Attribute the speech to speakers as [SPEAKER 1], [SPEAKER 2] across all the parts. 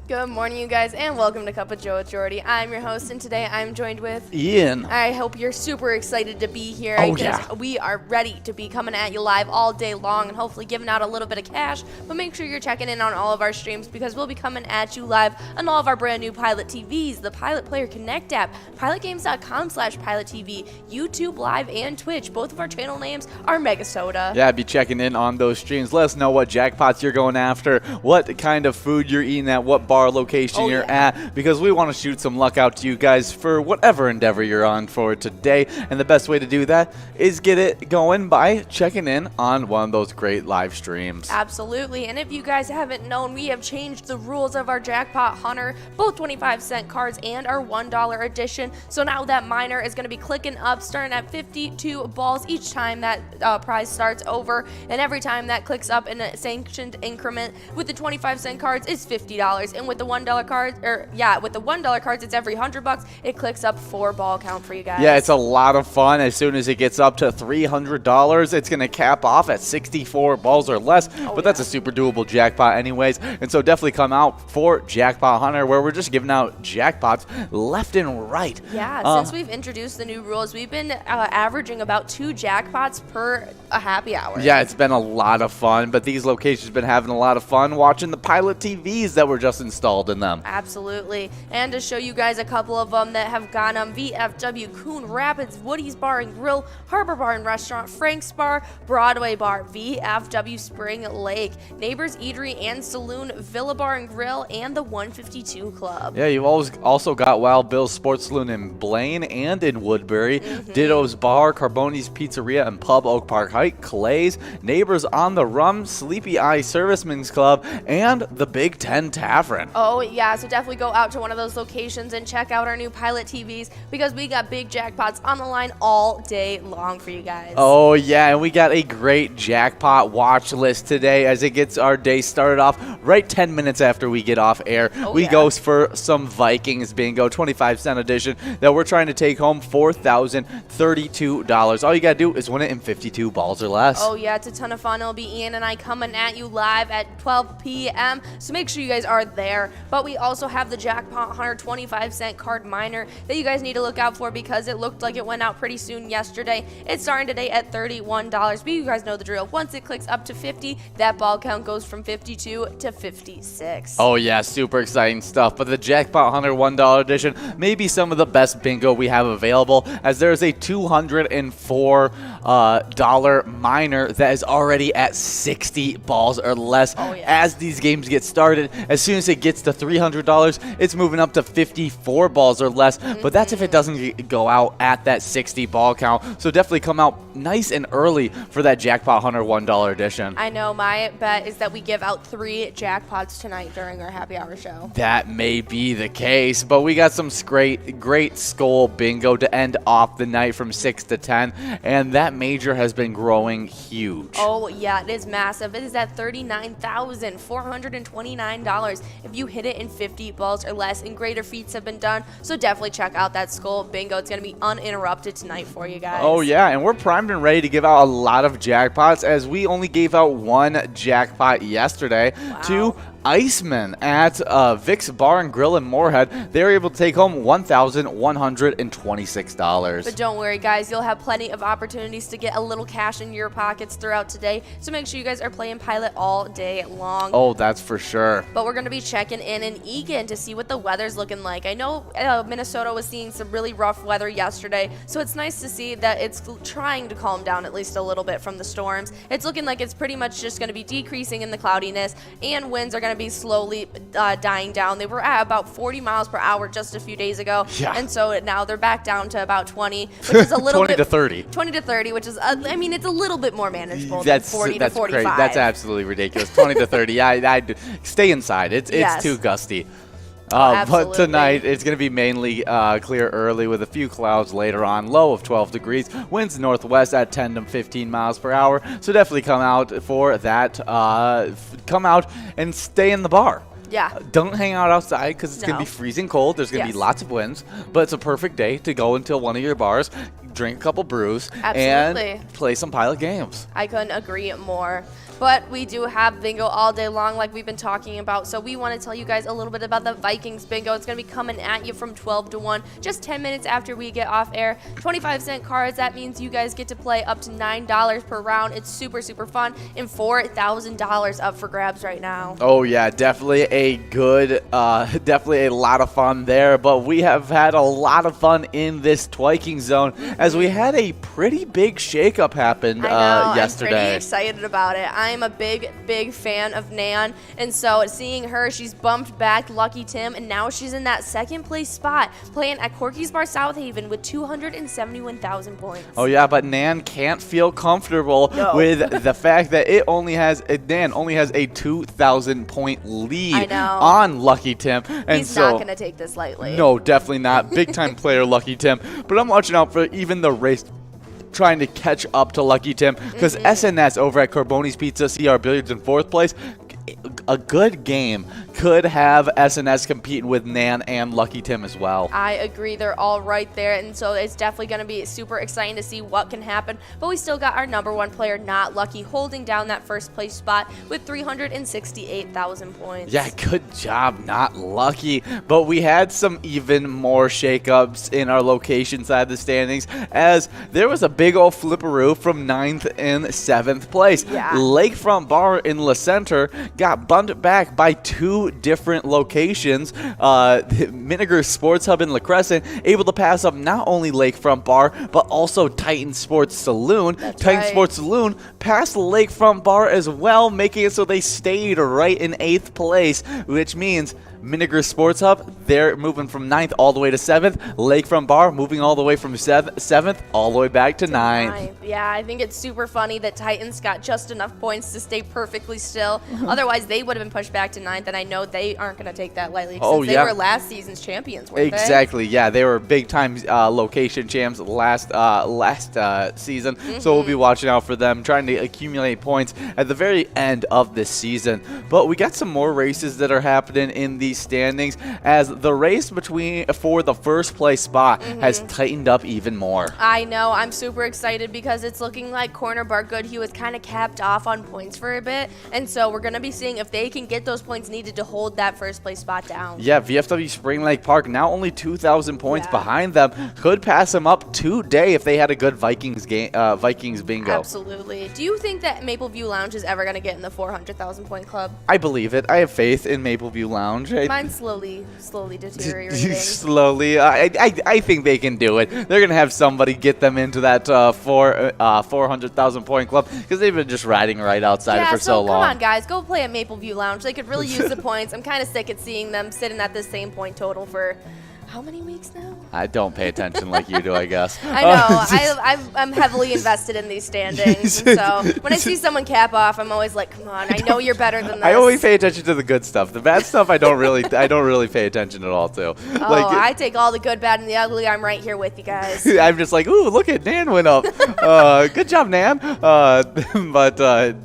[SPEAKER 1] Good morning, you guys, and welcome to Cup of Joe with Jordy. I'm your host, and today I'm joined with
[SPEAKER 2] Ian.
[SPEAKER 1] I hope you're super excited to be here.
[SPEAKER 2] Oh,
[SPEAKER 1] because
[SPEAKER 2] yeah.
[SPEAKER 1] we are ready to be coming at you live all day long and hopefully giving out a little bit of cash. But make sure you're checking in on all of our streams because we'll be coming at you live on all of our brand new Pilot TVs, the Pilot Player Connect app, pilotgames.com/PilotTV, YouTube Live, and Twitch. Both of our channel names are Megasoda.
[SPEAKER 2] Yeah, be checking in on those streams. Let us know what jackpots you're going after, what kind of food you're eating at, what bar location you're at, because we want to shoot some luck out to you guys for whatever endeavor you're on for today. And the best way to do that is get it going by checking in on one of those great live streams.
[SPEAKER 1] Absolutely. And if you guys haven't known, we have changed the rules of our Jackpot Hunter, both 25-cent cards and our $1 edition. So now that miner is going to be clicking up, starting at 52 balls each time that prize starts over. And every time that clicks up in a sanctioned increment with the 25-cent cards, it's $50. And with the $1 cards, with the $1 cards, it's every $100. It clicks up 4 ball count for you guys.
[SPEAKER 2] Yeah, it's a lot of fun. As soon as it gets up to $300, it's going to cap off at 64 balls or less. But that's a super doable jackpot anyways. And so definitely come out for Jackpot Hunter, where we're just giving out jackpots left and right.
[SPEAKER 1] Yeah, since we've introduced the new rules, we've been averaging about 2 jackpots per a happy hour.
[SPEAKER 2] Yeah, it's been a lot of fun, but these locations have been having a lot of fun watching the Pilot TVs that were just installed in them.
[SPEAKER 1] Absolutely. And to show you guys a couple of them that have gone on: VFW, Coon Rapids, Woody's Bar and Grill, Harbor Bar and Restaurant, Frank's Bar, Broadway Bar, VFW Spring Lake, Neighbors Eatery and Saloon, Villa Bar and Grill, and the 152 Club.
[SPEAKER 2] Yeah, you've always also got Wild Bill's Sports Saloon in Blaine and in Woodbury, Ditto's Bar, Carboni's Pizzeria and Pub, Oak Park Heights, Clay's, Neighbors on the Rum, Sleepy Eye Servicemen's Club, and the Big Ten Tavern.
[SPEAKER 1] Oh, yeah, so definitely go out to one of those locations and check out our new Pilot TVs because we got big jackpots on the line all day long for you guys.
[SPEAKER 2] Oh, yeah, and we got a great jackpot watch list today as it gets our day started off right 10 minutes after we get off air. We go for some Vikings bingo, 25-cent edition, that we're trying to take home $4,032. All you got to do is win it in 52 balls or less.
[SPEAKER 1] Oh, yeah, it's a ton of fun. It'll be Ian and I coming at you live at 12 p.m., so make sure you guys are there. But we also have the Jackpot Hunter 25-cent card miner that you guys need to look out for because it looked like it went out pretty soon yesterday. It's starting today at $31, but you guys know the drill. Once it clicks up to 50, that ball count goes from 52 to 56.
[SPEAKER 2] Oh, yeah, super exciting stuff. But the Jackpot Hunter $1 edition may be some of the best bingo we have available, as there's a $204 miner that is already at 60 balls or less. As these games get started, as soon as it gets to $300, it's moving up to 54 balls or less. But that's if it doesn't go out at that 60 ball count. So definitely come out nice and early for that Jackpot Hunter $1 edition.
[SPEAKER 1] I know, my bet is that we give out 3 jackpots tonight during our happy hour show.
[SPEAKER 2] That may be the case, but we got some great skull bingo to end off the night from 6 to 10, and that major has been growing huge.
[SPEAKER 1] Oh, yeah, it is massive. It is at $39,429 if you hit it in 50 balls or less, and greater feats have been done, so definitely check out that skull bingo. It's going to be uninterrupted tonight for you guys.
[SPEAKER 2] Oh, yeah, and we're primed and ready to give out a lot of jackpots, as we only gave out 1 jackpot yesterday to Iceman at Vic's Bar and Grill in Moorhead. They were able to take home $1,126.
[SPEAKER 1] But don't worry, guys. You'll have plenty of opportunities to get a little cash in your pockets throughout today. So make sure you guys are playing Pilot all day long.
[SPEAKER 2] Oh, that's for sure.
[SPEAKER 1] But we're going to be checking in Eagan to see what the weather's looking like. I know Minnesota was seeing some really rough weather yesterday, so it's nice to see that it's trying to calm down at least a little bit from the storms. It's looking like it's pretty much just going to be decreasing in the cloudiness, and winds are going to be slowly dying down. They were at about 40 miles per hour just a few days ago, and so now they're back down to about 20, which is a little
[SPEAKER 2] 20 to 30.
[SPEAKER 1] 20 to 30, which is, I mean, it's a little bit more manageable than 40 to 45.
[SPEAKER 2] Crazy. That's absolutely ridiculous. 20 to 30. Yeah, I'd stay inside. It's too gusty. But tonight, it's going to be mainly clear early with a few clouds later on. Low of 12 degrees. Winds northwest at 10 to 15 miles per hour. So definitely come out for that. Come out and stay in the bar.
[SPEAKER 1] Yeah.
[SPEAKER 2] Don't hang out outside because it's going to
[SPEAKER 1] No.
[SPEAKER 2] be freezing cold. There's going to be lots of winds, but it's a perfect day to go into one of your bars, drink a couple brews,
[SPEAKER 1] Absolutely.
[SPEAKER 2] and play some pilot games.
[SPEAKER 1] I couldn't agree more. But we do have bingo all day long like we've been talking about. So we want to tell you guys a little bit about the Vikings bingo. It's going to be coming at you from 12 to 1, just 10 minutes after we get off air. 25-cent cards. That means you guys get to play up to $9 per round. It's super, super fun. And $4,000 up for grabs right now.
[SPEAKER 2] Oh, yeah, definitely a good, definitely a lot of fun there. But we have had a lot of fun in this Twiking zone as we had a pretty big shakeup happen yesterday.
[SPEAKER 1] I'm pretty excited about it. I'm a big, big fan of Nan, and so seeing her, she's bumped back Lucky Tim, and now she's in that second place spot, playing at Corky's Bar South Haven with 271,000 points.
[SPEAKER 2] Oh yeah, but Nan can't feel comfortable with the fact that Nan only has a 2,000 point lead on Lucky Tim, and
[SPEAKER 1] he's not gonna take this lightly.
[SPEAKER 2] No, definitely not. Big time player Lucky Tim, but I'm watching out for even the race trying to catch up to Lucky Tim because SNS over at Carboni's Pizza, CR Billiards in 4th place. A good game could have SNS competing with Nan and Lucky Tim as well.
[SPEAKER 1] I agree. They're all right there, and so it's definitely going to be super exciting to see what can happen. But we still got our number one player, Not Lucky, holding down that first place spot with 368,000 points.
[SPEAKER 2] Yeah, good job, Not Lucky. But we had some even more shakeups in our location side of the standings as there was a big old flipperoo from 9th and 7th place.
[SPEAKER 1] Yeah.
[SPEAKER 2] Lakefront Bar in La Center got bumped back by 2 different locations. Miniger Sports Hub in La Crescent able to pass up not only Lakefront Bar but also Titan Sports Saloon. Titan Sports Saloon passed Lakefront Bar as well, making it so they stayed right in 8th place, which means Miniger Sports Hub, they're moving from 9th all the way to 7th. Lakefront Bar moving all the way from 7th all the way back to 9th.
[SPEAKER 1] Yeah, I think it's super funny that Titans got just enough points to stay perfectly still. Otherwise, they would have been pushed back to 9th, and I know they aren't going to take that lightly since they were last season's champions, weren't they?
[SPEAKER 2] Exactly, yeah. They were big-time location champs last season, so we'll be watching out for them, trying to accumulate points at the very end of this season. But we got some more races that are happening in these standings as the race for the first place spot has tightened up even more.
[SPEAKER 1] I know. I'm super excited because it's looking like Corner Bar Goodhue was kind of capped off on points for a bit, and so we're going to be seeing if they can get those points needed to hold that first place spot down.
[SPEAKER 2] Yeah, VFW Spring Lake Park now only 2,000 points behind them, could pass them up today if they had a good Vikings bingo.
[SPEAKER 1] Absolutely. Do you think that Mapleview Lounge is ever going to get in the 400,000 point club?
[SPEAKER 2] I believe it. I have faith in Mapleview Lounge.
[SPEAKER 1] Mine's slowly deteriorating.
[SPEAKER 2] Slowly. I think they can do it. They're going to have somebody get them into that 400,000 point club because they've been just riding right outside it for so long.
[SPEAKER 1] Come on, guys. Go play at Mapleview Lounge. They could really use the points. I'm kind of sick at seeing them sitting at the same point total for how many weeks now?
[SPEAKER 2] I don't pay attention like you do, I guess.
[SPEAKER 1] I know. I'm heavily invested in these standings. And so when I see someone cap off, I'm always like, come on, I know you're better than this.
[SPEAKER 2] I always pay attention to the good stuff. The bad stuff, I don't really pay attention at all to.
[SPEAKER 1] Oh, I take all the good, bad, and the ugly. I'm right here with you guys.
[SPEAKER 2] I'm just like, ooh, look at Nan went up. Good job, Nan. But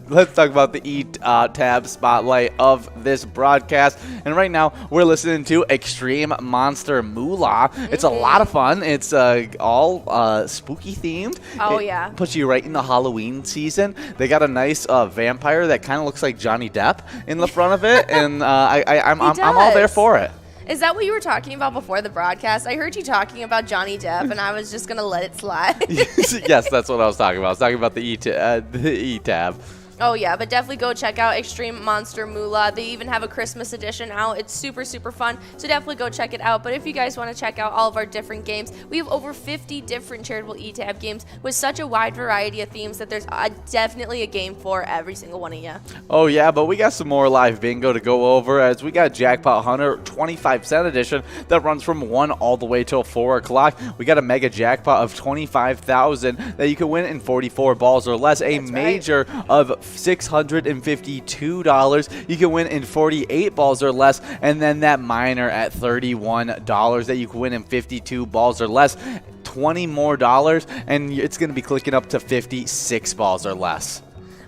[SPEAKER 2] let's talk about the E-Tab spotlight of this broadcast. And right now, we're listening to Extreme Monster Moolah. It's a lot of fun. It's all spooky themed.
[SPEAKER 1] Oh,
[SPEAKER 2] it
[SPEAKER 1] yeah.
[SPEAKER 2] Puts you right in the Halloween season. They got a nice vampire that kind of looks like Johnny Depp in the front of it, and I'm all there for it.
[SPEAKER 1] Is that what you were talking about before the broadcast? I heard you talking about Johnny Depp, and I was just gonna let it slide.
[SPEAKER 2] Yes, that's what I was talking about. I was talking about the E-Tab.
[SPEAKER 1] Oh, yeah, but definitely go check out Extreme Monster Moolah. They even have a Christmas edition out. It's super, super fun, so definitely go check it out. But if you guys want to check out all of our different games, we have over 50 different charitable E-Tab games with such a wide variety of themes that there's definitely a game for every single one of you.
[SPEAKER 2] Oh, yeah, but we got some more live bingo to go over as we got Jackpot Hunter 25-cent edition that runs from 1 all the way till 4 o'clock. We got a mega jackpot of $25,000 that you can win in 44 balls or less. A major of $652 you can win in 48 balls or less, and then that minor at $31 that you can win in 52 balls or less. 20 more dollars and it's going to be clicking up to 56 balls or less.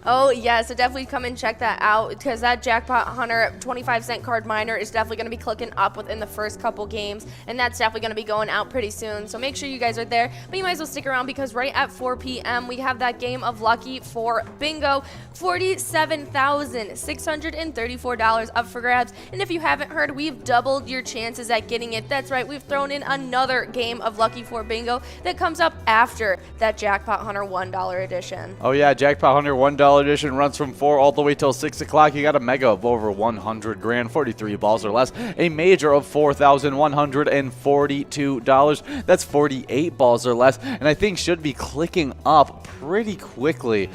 [SPEAKER 1] Oh, yeah, so definitely come and check that out because that Jackpot Hunter 25-cent card miner is definitely going to be clicking up within the first couple games, and that's definitely going to be going out pretty soon. So make sure you guys are there, but you might as well stick around because right at 4 p.m. we have that game of Lucky for Bingo, $47,634 up for grabs. And if you haven't heard, we've doubled your chances at getting it. That's right, we've thrown in another game of Lucky for Bingo that comes up after that Jackpot Hunter $1 edition.
[SPEAKER 2] Oh yeah, Jackpot Hunter $1 edition runs from 4 all the way till 6 o'clock. You got a mega of over 100 grand, 43 balls or less. A major of $4,142. That's 48 balls or less, and I think should be clicking up pretty quickly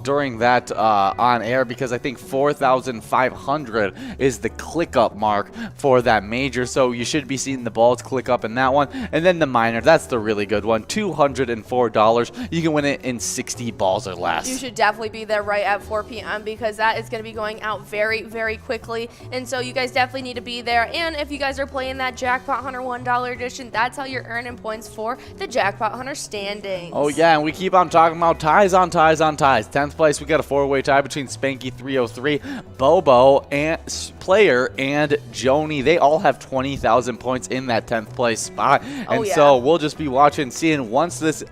[SPEAKER 2] during that on air, because I think 4,500 is the click up mark for that major. So you should be seeing the balls click up in that one. And then the minor, that's the really good one, $204. You can win it in 60 balls or less.
[SPEAKER 1] You should definitely be there right at 4 p.m. because that is going to be going out very, very quickly. And so you guys definitely need to be there. And if you guys are playing that Jackpot Hunter $1 edition, that's how you're earning points for the Jackpot Hunter standings.
[SPEAKER 2] Oh yeah, and we keep on talking about ties on ties on ties. 10th place, we got a 4-way tie between Spanky 303, Bobo, and Player, and Joni. They all have 20,000 points in that 10th place spot. And so we'll just be watching, seeing once this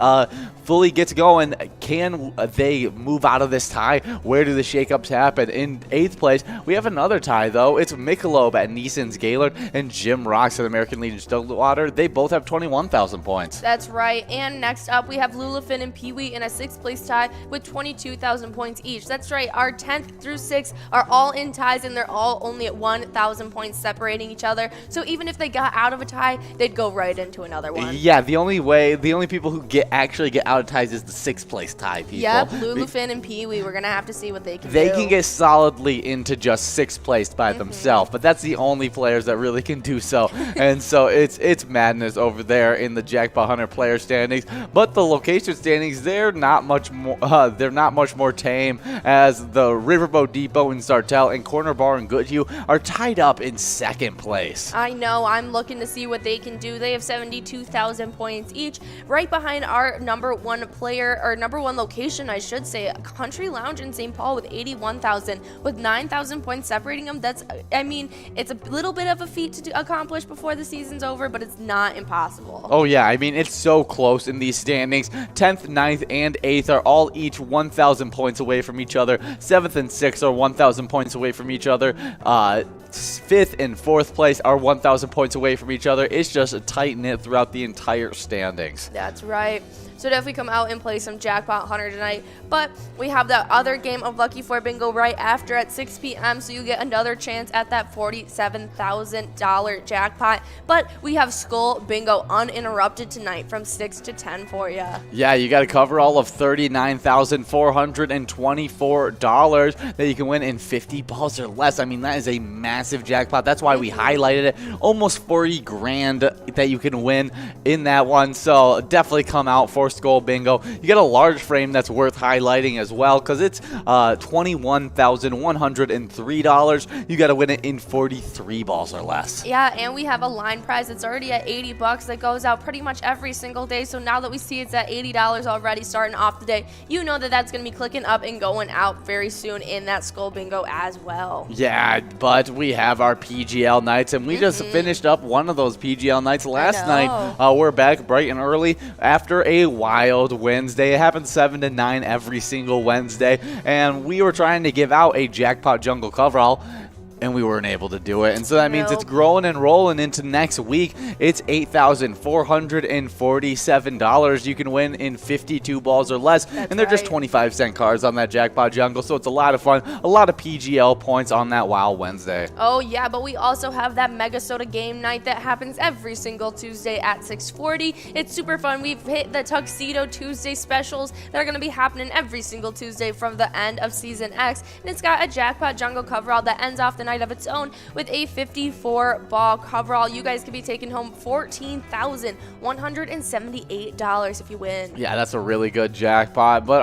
[SPEAKER 2] fully gets going, can they move out of this tie? Where do the shakeups happen? In 8th place, we have another tie, though. It's Michelob at Neeson's Gaylord and Jim Rocks at American Legion Stillwater. They both have 21,000 points.
[SPEAKER 1] That's right. And next up, we have Lulafin and Pee-wee in a 6th place tie with 22,000 points each. That's right. Our 10th through 6th are all in ties, and they're all only at 1,000 points separating each other. So even if they got out of a tie, they'd go right into another one.
[SPEAKER 2] Yeah, the only people who actually get out of ties is the 6th place tie people.
[SPEAKER 1] Yep, Lulafin and Pee-wee. We're going to have to see what they can do.
[SPEAKER 2] They can get solidly into just 6th place by themselves, but that's the only players that really can do so. And so it's madness over there in the Jackpot Hunter player standings. But the location standings, they're not much more tame, as the Riverboat Depot and Sartell and Corner Bar and Goodhue are tied up in 2nd place.
[SPEAKER 1] I know. I'm looking to see what they can do. They have 72,000 points each. Right behind our number one player, or number one location, I should say, Country Lounge in St. Paul with 81,000, with 9,000 points separating them. That's, I mean, it's a little bit of a feat to accomplish before the season's over, but it's not impossible.
[SPEAKER 2] Oh yeah, I mean, it's so close in these standings. 10th, 9th, and 8th are all each 1,000 points away from each other. 7th and 6th are 1,000 points away from each other. 5th and 4th place are 1,000 points away from each other. It's just a tight knit throughout the entire standings.
[SPEAKER 1] That's right. So definitely come out and play some Jackpot Hunter tonight. But we have that other game of Lucky for Bingo right after at 6 p.m. So you get another chance at that $47,000 jackpot. But we have Skull Bingo uninterrupted tonight from 6 to 10 for you.
[SPEAKER 2] Yeah, you got to cover all of $39,424 that you can win in 50 balls or less. I mean, that is a massive jackpot. That's why we highlighted it. Almost 40 grand that you can win in that one. So definitely come out for Skull Bingo. You get a large frame that's worth highlighting as well, because it's $21,103. You got to win it in 43 balls or less.
[SPEAKER 1] Yeah, and we have a line prize that's already at $80 that goes out pretty much every single day. So now that we see it's at $80 already starting off the day, you know that that's going to be clicking up and going out very soon in that Skull Bingo as well.
[SPEAKER 2] Yeah, but we have our PGL nights, and we just finished up one of those PGL nights last night. We're back bright and early after a wild Wednesday. It happens 7 to 9 every single Wednesday, and we were trying to give out a Jackpot Jungle coverall, and we weren't able to do it. And so that means it's growing and rolling into next week. It's $8,447 you can win in 52 balls or less. And they're just 25-cent cards on that Jackpot Jungle. So it's a lot of fun, a lot of PGL points on that Wild Wednesday.
[SPEAKER 1] Oh yeah, but we also have that Mega Soda game night that happens every single Tuesday at 6:40. It's super fun. We've hit the Tuxedo Tuesday specials that are going to be happening every single Tuesday from the end of Season X. And it's got a Jackpot Jungle coverall that ends off the night of its own with a 54-ball coverall. You guys could be taking home $14,178 if you win.
[SPEAKER 2] Yeah, that's a really good jackpot. But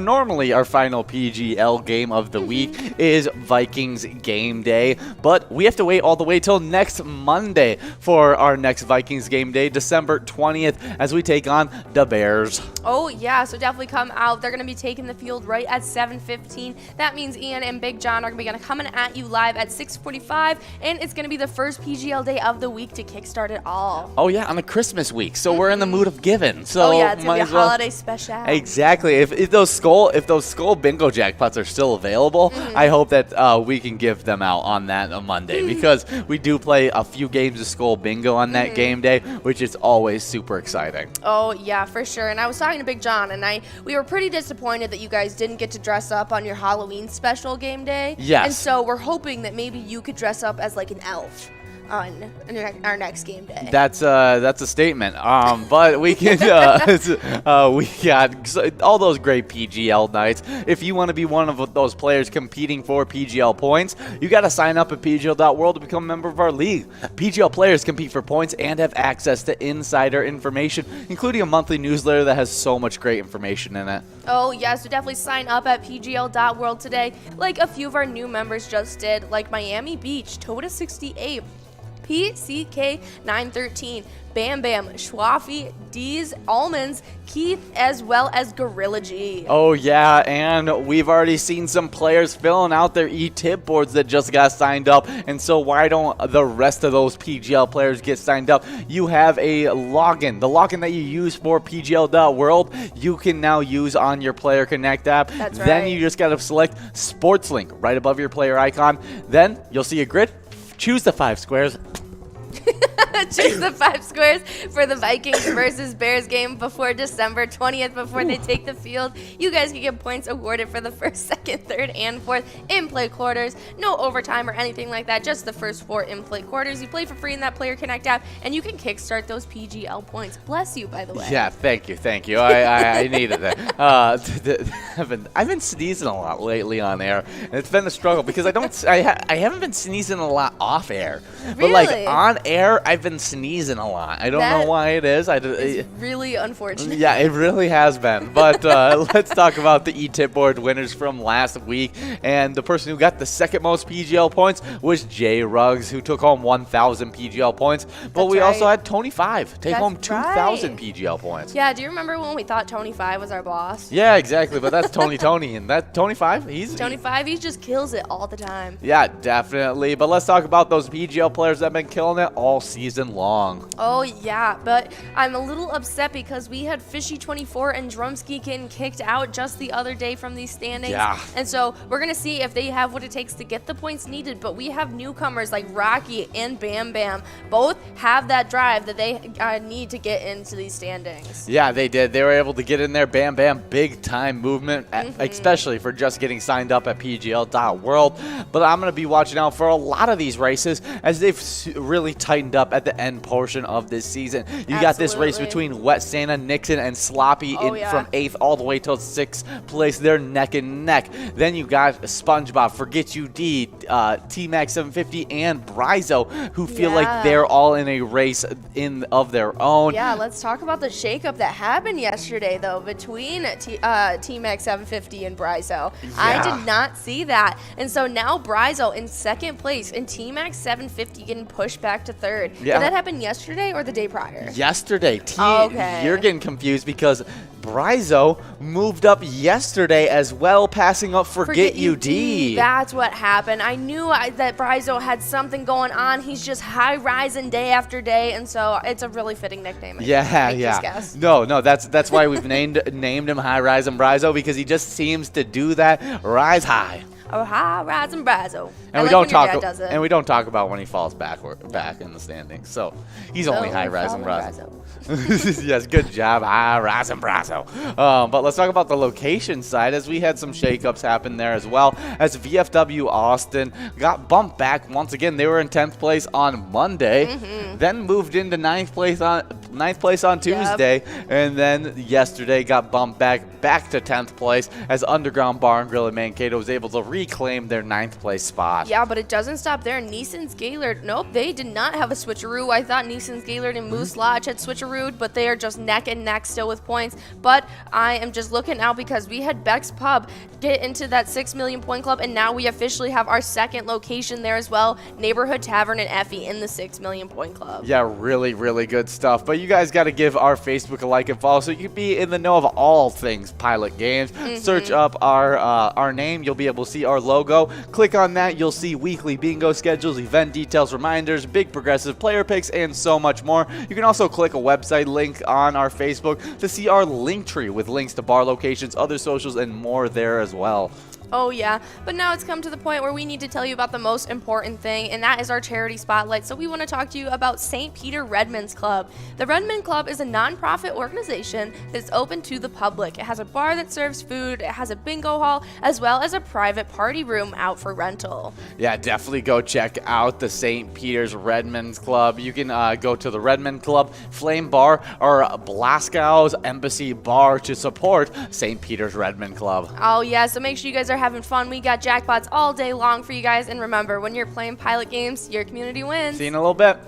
[SPEAKER 2] normally our final PGL game of the week is Vikings game day. But we have to wait all the way till next Monday for our next Vikings game day, December 20th, as we take on the Bears.
[SPEAKER 1] Oh, yeah, so definitely come out. They're going to be taking the field right at 7:15. That means Ian and Big John are going to be coming at you live at 6:45, and it's going to be the first PGL day of the week to kickstart it all.
[SPEAKER 2] Oh, yeah, on the Christmas week, so we're in the mood of giving. So
[SPEAKER 1] oh, yeah, it's going to be a holiday special.
[SPEAKER 2] Exactly. If those skull bingo jackpots are still available, I hope that we can give them out on that Monday, because we do play a few games of skull bingo on that game day, which is always super exciting.
[SPEAKER 1] Oh, yeah, for sure. And I was talking to Big John, and we were pretty disappointed that you guys didn't get to dress up on your Halloween special game day.
[SPEAKER 2] Yes.
[SPEAKER 1] And so we're hoping that maybe you could dress up as like an elf on our next game day.
[SPEAKER 2] That's a statement. But we can we got all those great PGL nights. If you want to be one of those players competing for PGL points, you got to sign up at PGL.world to become a member of our league. PGL players compete for points and have access to insider information, including a monthly newsletter that has so much great information in it.
[SPEAKER 1] Oh, yeah, so definitely sign up at PGL.world today, like a few of our new members just did, like Miami Beach, Toda68, PCK 913, Bam Bam, Schwaffy, D's, Almonds, Keith, as well as Gorilla G.
[SPEAKER 2] Oh, yeah, and we've already seen some players filling out their e-tip boards that just got signed up, and so why don't the rest of those PGL players get signed up? You have a login. The login that you use for PGL.world, you can now use on your Player Connect app.
[SPEAKER 1] That's right.
[SPEAKER 2] Then you just got to select Sports Link right above your player icon. Then you'll see a grid. Choose the 5 squares.
[SPEAKER 1] Choose the 5 squares for the Vikings versus Bears game before December 20th, before they take the field. You guys can get points awarded for the first, second, third, and fourth in-play quarters. No overtime or anything like that, just the first 4 in-play quarters. You play for free in that Player Connect app, and you can kickstart those PGL points. Bless you, by the way.
[SPEAKER 2] Yeah, thank you. I needed that. I've been sneezing a lot lately on air, and it's been a struggle because I haven't been sneezing a lot off air.
[SPEAKER 1] Really?
[SPEAKER 2] But like on air, I've been sneezing a lot. I don't know why it is.
[SPEAKER 1] It's really unfortunate.
[SPEAKER 2] Yeah, it really has been. But let's talk about the e-tip board winners from last week. And the person who got the second most PGL points was Jay Ruggs, who took home 1,000 PGL points. But we also had Tony 5 take home 2,000 PGL points.
[SPEAKER 1] Yeah, do you remember when we thought Tony 5 was our boss?
[SPEAKER 2] Yeah, exactly. But that's Tony, and that Tony 5,
[SPEAKER 1] he just kills it all the time.
[SPEAKER 2] Yeah, definitely. But let's talk about those PGL players that have been killing it all season long.
[SPEAKER 1] Oh, yeah, but I'm a little upset because we had Fishy24 and Drumski getting kicked out just the other day from these standings.
[SPEAKER 2] Yeah.
[SPEAKER 1] And so we're going to see if they have what it takes to get the points needed, but we have newcomers like Rocky and Bam Bam. Both have that drive that they need to get into these standings.
[SPEAKER 2] Yeah, they did. They were able to get in there. Bam Bam, big time movement, especially for just getting signed up at PGL.world. But I'm going to be watching out for a lot of these races as they've really tightened up at the end portion of this season. You got this race between Wet Santa, Nixon, and Sloppy from 8th all the way till 6th place. They're neck and neck. Then you got SpongeBob, Forget You D, T-Max 750, and Bryzo, who feel like they're all in a race of their own.
[SPEAKER 1] Yeah, let's talk about the shakeup that happened yesterday, though, between T-Max 750 and Bryzo.
[SPEAKER 2] Yeah.
[SPEAKER 1] I did not see that. And so now Bryzo in 2nd place and T-Max 750 getting pushed back to 3rd.
[SPEAKER 2] Yeah.
[SPEAKER 1] Did that happen yesterday or the day prior?
[SPEAKER 2] Yesterday.
[SPEAKER 1] Okay.
[SPEAKER 2] You're getting confused because Bryzo moved up yesterday as well, passing up Forget You D.
[SPEAKER 1] That's what happened. I knew that Bryzo had something going on. He's just high-rising day after day, and so it's a really fitting nickname.
[SPEAKER 2] Yeah. No, that's why we've named him High Rising Bryzo, because he just seems to do that. Rise high.
[SPEAKER 1] Oh, high rising Bryzo.
[SPEAKER 2] And we don't talk about when he falls back in the standings. So he's only high rising Bryzo. Yes, good job, High Rising Bryzo. But let's talk about the location side, as we had some shakeups happen there as well, as VFW Austin got bumped back once again. They were in 10th place on Monday, then moved into 9th place ninth place on Tuesday, and then yesterday got bumped back to 10th place as Underground Bar and Grill in Mankato was able to reclaim their 9th place spot.
[SPEAKER 1] Yeah, but it doesn't stop there. Neeson's Gaylord, nope, they did not have a switcheroo. I thought Neeson's Gaylord and Moose Lodge had switcherooed, but they are just neck and neck still with points. But I am just looking now because we had Beck's Pub get into that 6 million point club, and now we officially have our second location there as well, Neighborhood Tavern and Effie in the 6 million point club.
[SPEAKER 2] Yeah, really, really good stuff. But you guys got to give our Facebook a like and follow so you can be in the know of all things Pilot Games. Search up our name. You'll be able to see our logo. Click on that. You'll see weekly bingo schedules, event details, reminders, big progressive player picks, and so much more. You can also click a website link on our Facebook to see our link tree with links to bar locations, other socials, and more there as well.
[SPEAKER 1] Oh yeah, but now it's come to the point where we need to tell you about the most important thing, and that is our charity spotlight. So we want to talk to you about St. Peter Redmond's Club. The Redmond Club is a non-profit organization that's open to the public. It has a bar that serves food, it has a bingo hall, as well as a private party room out for rental.
[SPEAKER 2] Yeah, definitely go check out the St. Peter's Redmond's Club. You can go to the Redmond Club, Flame Bar, or Blaskow's Embassy Bar to support St. Peter's Redmond Club.
[SPEAKER 1] Oh yeah, so make sure you guys are having fun. We got jackpots all day long for you guys, and remember, when you're playing Pilot Games, your community wins.
[SPEAKER 2] See you in a little bit.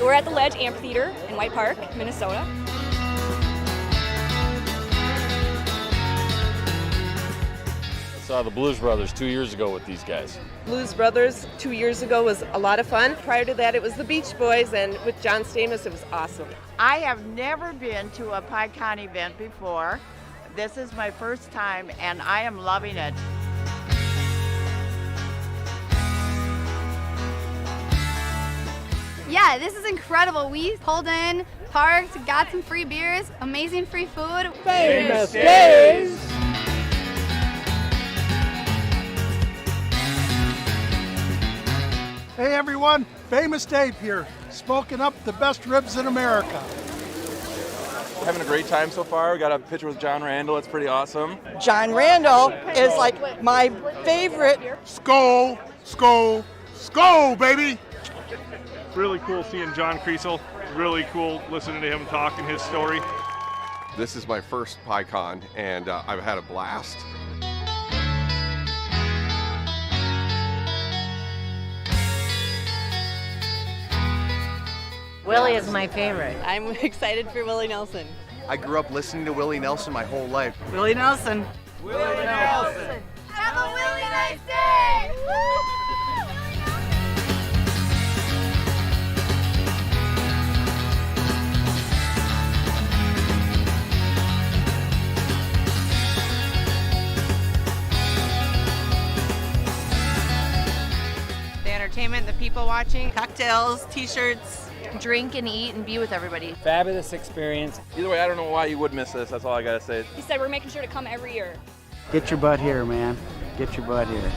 [SPEAKER 3] We're at the Ledge Amphitheater in White Park, Minnesota.
[SPEAKER 4] I saw the Blues Brothers 2 years ago with these guys.
[SPEAKER 5] Blues Brothers 2 years ago was a lot of fun. Prior to that, it was the Beach Boys, and with John Stamos, it was awesome.
[SPEAKER 6] I have never been to a PyCon event before. This is my first time, and I am loving it.
[SPEAKER 7] Yeah, this is incredible. We pulled in, parked, got some free beers, amazing free food.
[SPEAKER 8] Famous Days! Hey everyone, Famous Dave here, smoking up the best ribs in America.
[SPEAKER 9] We're having a great time so far. We got a picture with John Randall. It's pretty awesome.
[SPEAKER 5] John Randall is like my favorite.
[SPEAKER 8] Skol, skol, skol, baby!
[SPEAKER 10] Really cool seeing John Kriesel. Really cool listening to him talking his story.
[SPEAKER 11] This is my first PyCon, and I've had a blast.
[SPEAKER 12] Willie is my favorite.
[SPEAKER 5] I'm excited for Willie Nelson.
[SPEAKER 11] I grew up listening to Willie Nelson my whole life.
[SPEAKER 12] Willie Nelson.
[SPEAKER 8] Willie Nelson!
[SPEAKER 7] Have a really nice day!
[SPEAKER 12] The entertainment, the people watching,
[SPEAKER 5] Cocktails, t-shirts.
[SPEAKER 1] Drink and eat and be with everybody.
[SPEAKER 13] Fabulous experience.
[SPEAKER 9] Either way, I don't know why you would miss this. That's all I gotta say.
[SPEAKER 3] He said we're making sure to come every year.
[SPEAKER 13] Get your butt here, man. Get your butt here.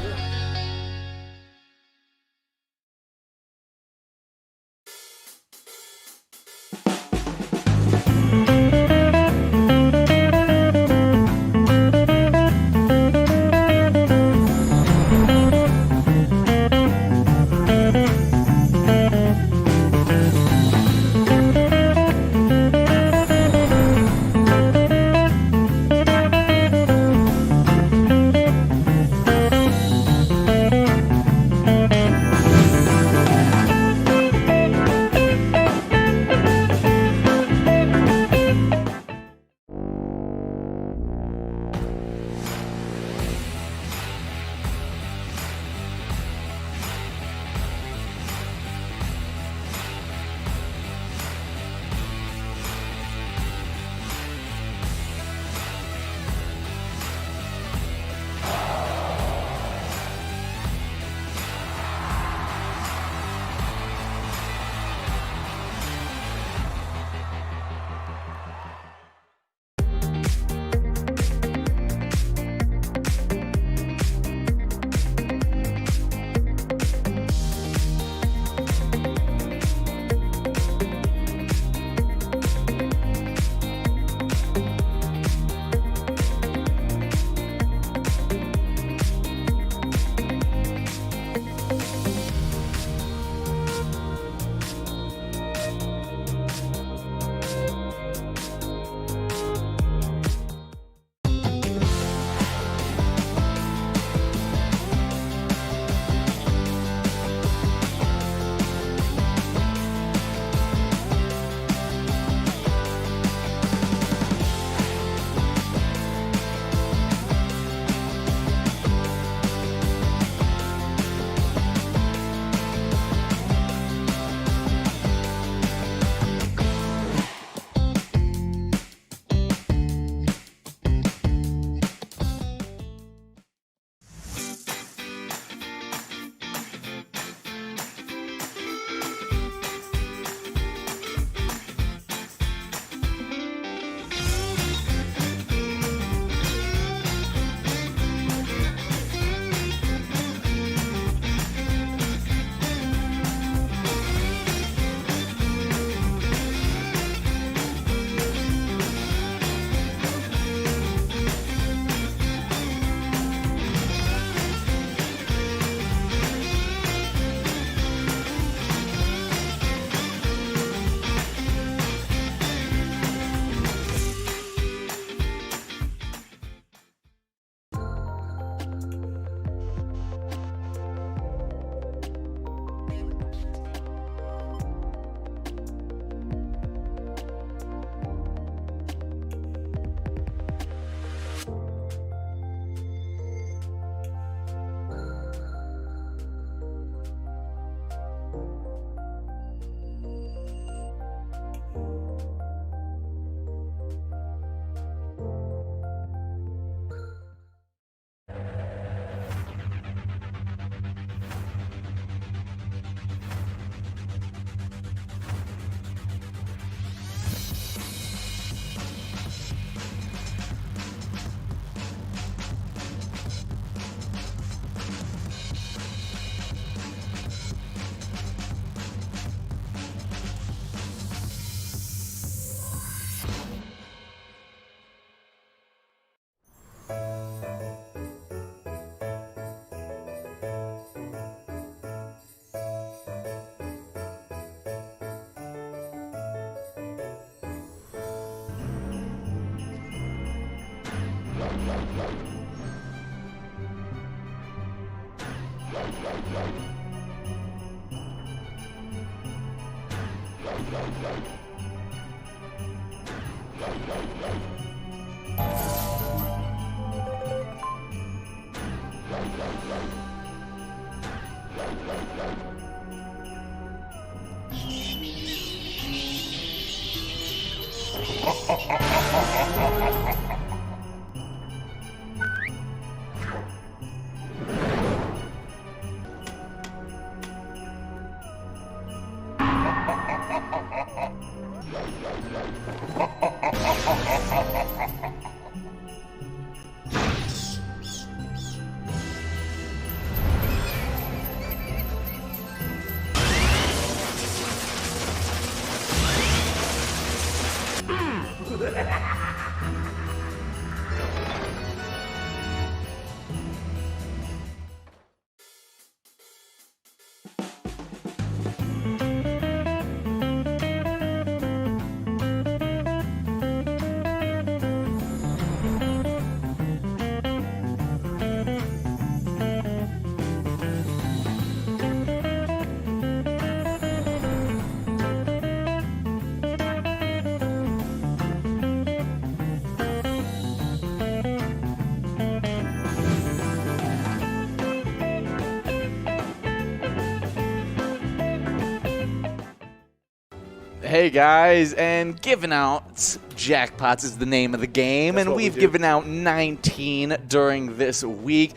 [SPEAKER 2] Hey guys, and giving out jackpots is the name of the game, and we've given out 19 during this week.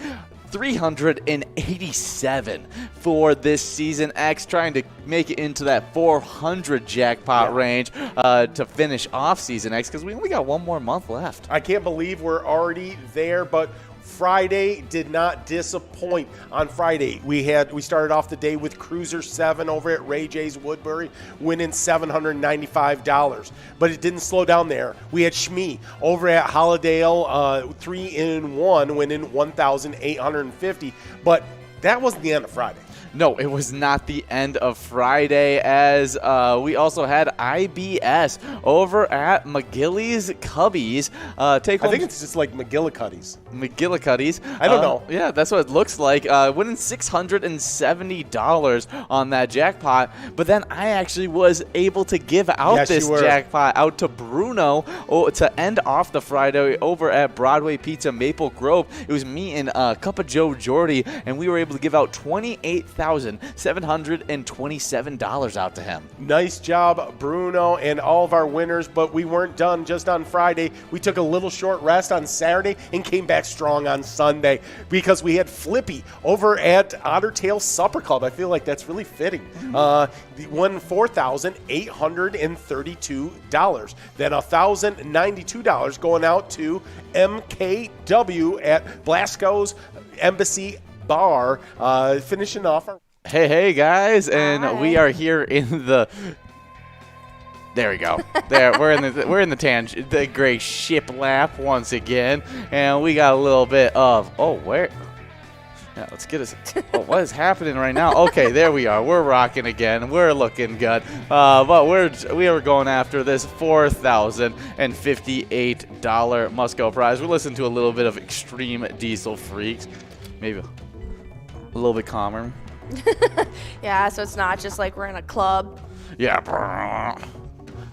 [SPEAKER 2] 387 for this Season X, trying to make it into that 400 jackpot range to finish off Season X, because we only got one more month left.
[SPEAKER 14] I can't believe we're already there, but Friday did not disappoint. On Friday, we started off the day with Cruiser 7 over at Ray J's Woodbury, winning $795. But it didn't slow down there. We had Shmee over at Hollydale, 3-in-1, winning $1,850. But that wasn't the end of Friday.
[SPEAKER 2] No, it was not the end of Friday, as we also had IBS over at McGilly's Cubbies. I think
[SPEAKER 14] it's just like McGillicuddy's.
[SPEAKER 2] McGillicuddy's.
[SPEAKER 14] I don't know.
[SPEAKER 2] Yeah, that's what it looks like. Winning $670 on that jackpot. But then I actually was able to give out this jackpot out to Bruno to end off the Friday over at Broadway Pizza Maple Grove. It was me and Cup of Joe Jordy, and we were able to give out $28,727 out to him.
[SPEAKER 14] Nice job, Bruno, and all of our winners, but we weren't done just on Friday. We took a little short rest on Saturday and came back strong on Sunday because we had Flippy over at Otter Tail Supper Club. I feel like that's really fitting. Won $4,832. Then $1,092 going out to MKW at Blasco's Embassy Bar, finishing off our...
[SPEAKER 2] Hey guys, and we are here in the... There we go. There, we're in the gray ship lap once again, and we got a little bit of let's get us. What is happening right now? Okay, there we are. We're rocking again. We're looking good. But we are going after this $4,058 must-go prize. We're listening to a little bit of Extreme Diesel Freaks, maybe a little bit calmer.
[SPEAKER 1] Yeah, so it's not just like we're in a club.
[SPEAKER 2] Yeah.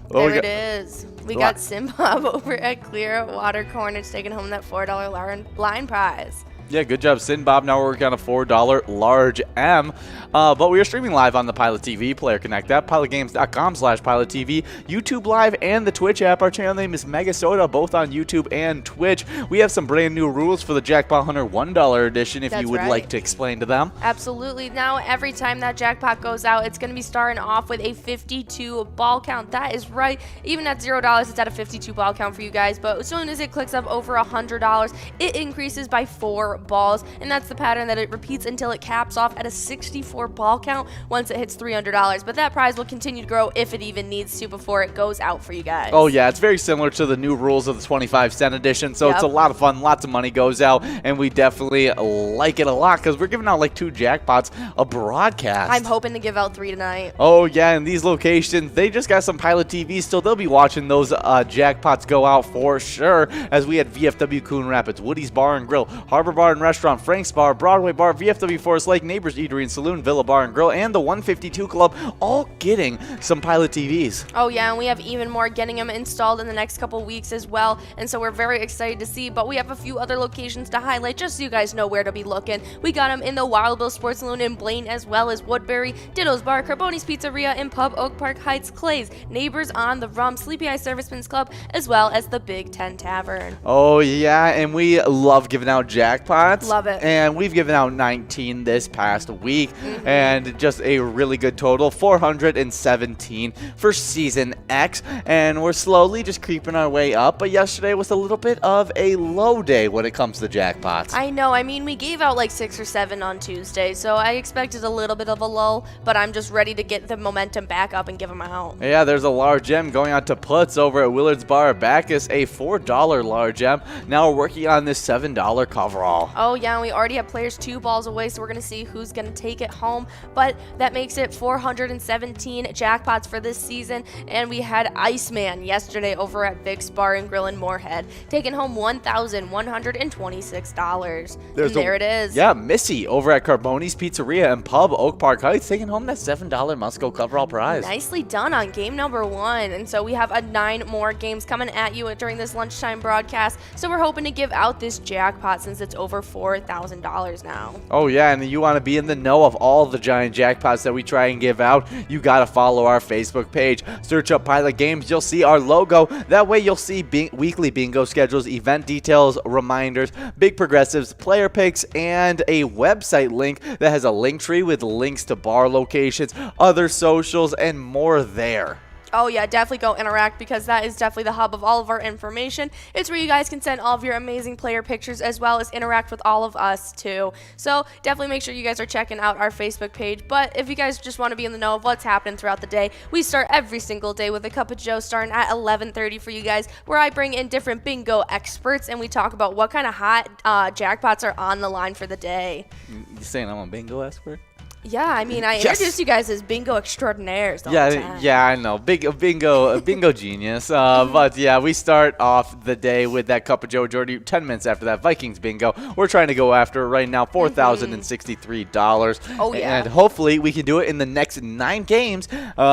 [SPEAKER 1] There it is. We got Simbob over at Clearwater Corners taking home that $4 line prize.
[SPEAKER 2] Yeah, good job, Sinbob. Now we're working on a $4 large M. But we are streaming live on the Pilot TV, Player Connect app, pilotgames.com/PilotTV, YouTube Live, and the Twitch app. Our channel name is Megasoda, both on YouTube and Twitch. We have some brand new rules for the Jackpot Hunter $1 edition if you would like to explain to them.
[SPEAKER 1] Absolutely. Now, every time that jackpot goes out, it's going to be starting off with a 52 ball count. That is right. Even at $0, it's at a 52 ball count for you guys. But as soon as it clicks up over $100, it increases by 4 64 balls, and that's the pattern that it repeats until it caps off at a 64 ball count once it hits $300. But that prize will continue to grow if it even needs to before it goes out for you guys.
[SPEAKER 2] Oh yeah, it's very similar to the new rules of the 25-cent edition, so it's a lot of fun, lots of money goes out, and we definitely like it a lot because we're giving out like 2 jackpots a broadcast.
[SPEAKER 1] I'm hoping to give out 3 tonight.
[SPEAKER 2] Oh yeah, and these locations, they just got some Pilot TV, so they'll be watching those jackpots go out for sure, as we had VFW Coon Rapids, Woody's Bar and Grill, Harbor Bar and Restaurant, Frank's Bar, Broadway Bar, VFW Forest Lake, Neighbors Eatery and Saloon, Villa Bar and Grill, and the 152 Club, all getting some Pilot TVs.
[SPEAKER 1] Oh yeah, and we have even more getting them installed in the next couple weeks as well, and so we're very excited to see, but we have a few other locations to highlight just so you guys know where to be looking. We got them in the Wild Bill Sports Saloon in Blaine, as well as Woodbury, Ditto's Bar, Carboni's Pizzeria and Pub, Oak Park Heights, Clay's, Neighbors on the Rum, Sleepy Eye Servicemen's Club, as well as the Big Ten Tavern.
[SPEAKER 2] Oh yeah, and we love giving out jackpots.
[SPEAKER 1] Love it.
[SPEAKER 2] And we've given out 19 this past week, and just a really good total, 417 for Season X, and we're slowly just creeping our way up, but yesterday was a little bit of a low day when it comes to jackpots.
[SPEAKER 1] I know, I mean, we gave out like 6 or 7 on Tuesday, so I expected a little bit of a lull, but I'm just ready to get the momentum back up and give them out.
[SPEAKER 2] Yeah, there's a large gem going out to Puts over at Willard's Bar Bacchus, a $4 large gem. Now we're working on this $7 coverall.
[SPEAKER 1] Oh yeah, and we already have players 2 balls away, so we're going to see who's going to take it home, but that makes it 417 jackpots for this season, and we had Iceman yesterday over at Vic's Bar and Grill in Moorhead, taking home $1,126. And there it is.
[SPEAKER 2] Yeah, Missy over at Carboni's Pizzeria and Pub, Oak Park Heights, taking home that $7 Musco coverall prize.
[SPEAKER 1] Nicely done on game number 1. And so we have 9 more games coming at you during this lunchtime broadcast. So we're hoping to give out this jackpot since it's over $4,000 now.
[SPEAKER 2] Oh yeah, and you want to be in the know of all the giant jackpots that we try and give out, you got to follow our Facebook page. Search up Pilot Games, you'll see our logo. That way you'll see weekly bingo schedules, event details, reminders, big progressives, player picks, and a website link that has a link tree with links to bar locations, other socials, and more there.
[SPEAKER 1] Oh yeah, definitely go interact because that is definitely the hub of all of our information. It's where you guys can send all of your amazing player pictures as well as interact with all of us too. So definitely make sure you guys are checking out our Facebook page. But if you guys just want to be in the know of what's happening throughout the day, we start every single day with a Cup of Joe starting at 11:30 for you guys, where I bring in different bingo experts and we talk about what kind of hot jackpots are on the line for the day.
[SPEAKER 2] You saying I'm a bingo expert?
[SPEAKER 1] Yeah, I mean, I introduced you guys as bingo extraordinaires the whole time.
[SPEAKER 2] Yeah, I know. Bingo genius. But yeah, we start off the day with that Cup of Joe Jordy. 10 minutes after that, Vikings bingo. We're trying to go after right now $4,063.
[SPEAKER 1] Oh yeah.
[SPEAKER 2] And hopefully we can do it in the next 9 games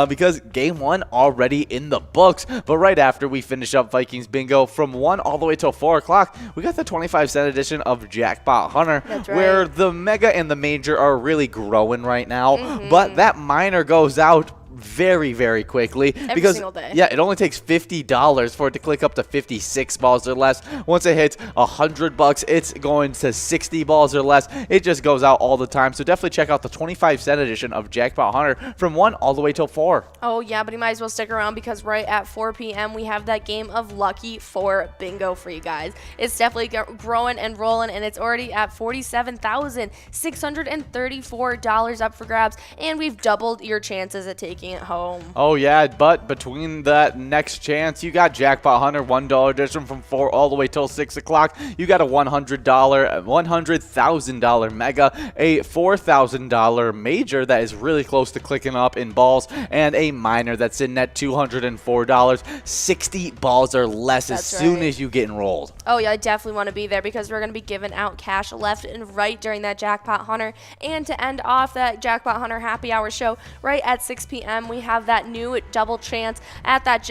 [SPEAKER 2] because game 1 already in the books. But right after we finish up Vikings bingo from 1 all the way till 4 o'clock, we got the 25-cent edition of Jackpot Hunter.
[SPEAKER 1] That's right.
[SPEAKER 2] Where the mega and the major are really growing right now, but that minor goes out very, very quickly because
[SPEAKER 1] single day.
[SPEAKER 2] Yeah, it only takes $50 for it to click up to 56 balls or less. Once it hits $100, it's going to 60 balls or less. It just goes out all the time. So definitely check out the 25-cent edition of Jackpot Hunter from 1 all the way till 4.
[SPEAKER 1] Oh yeah, but you might as well stick around because right at 4 p.m. we have that game of Lucky 4 bingo for you guys. It's definitely growing and rolling, and it's already at $47,634 up for grabs, and we've doubled your chances at taking it home.
[SPEAKER 2] Oh yeah, but between that next chance, you got Jackpot Hunter $1 edition from 4 all the way till 6 o'clock. You got a $100,000 mega, a $4,000 major that is really close to clicking up in balls, and a minor that's in at $204. 60 balls or less as soon as you get enrolled.
[SPEAKER 1] Oh yeah, I definitely want to be there because we're going to be giving out cash left and right during that Jackpot Hunter. And to end off that Jackpot Hunter happy hour show right at 6 p.m. we have that new double chance at that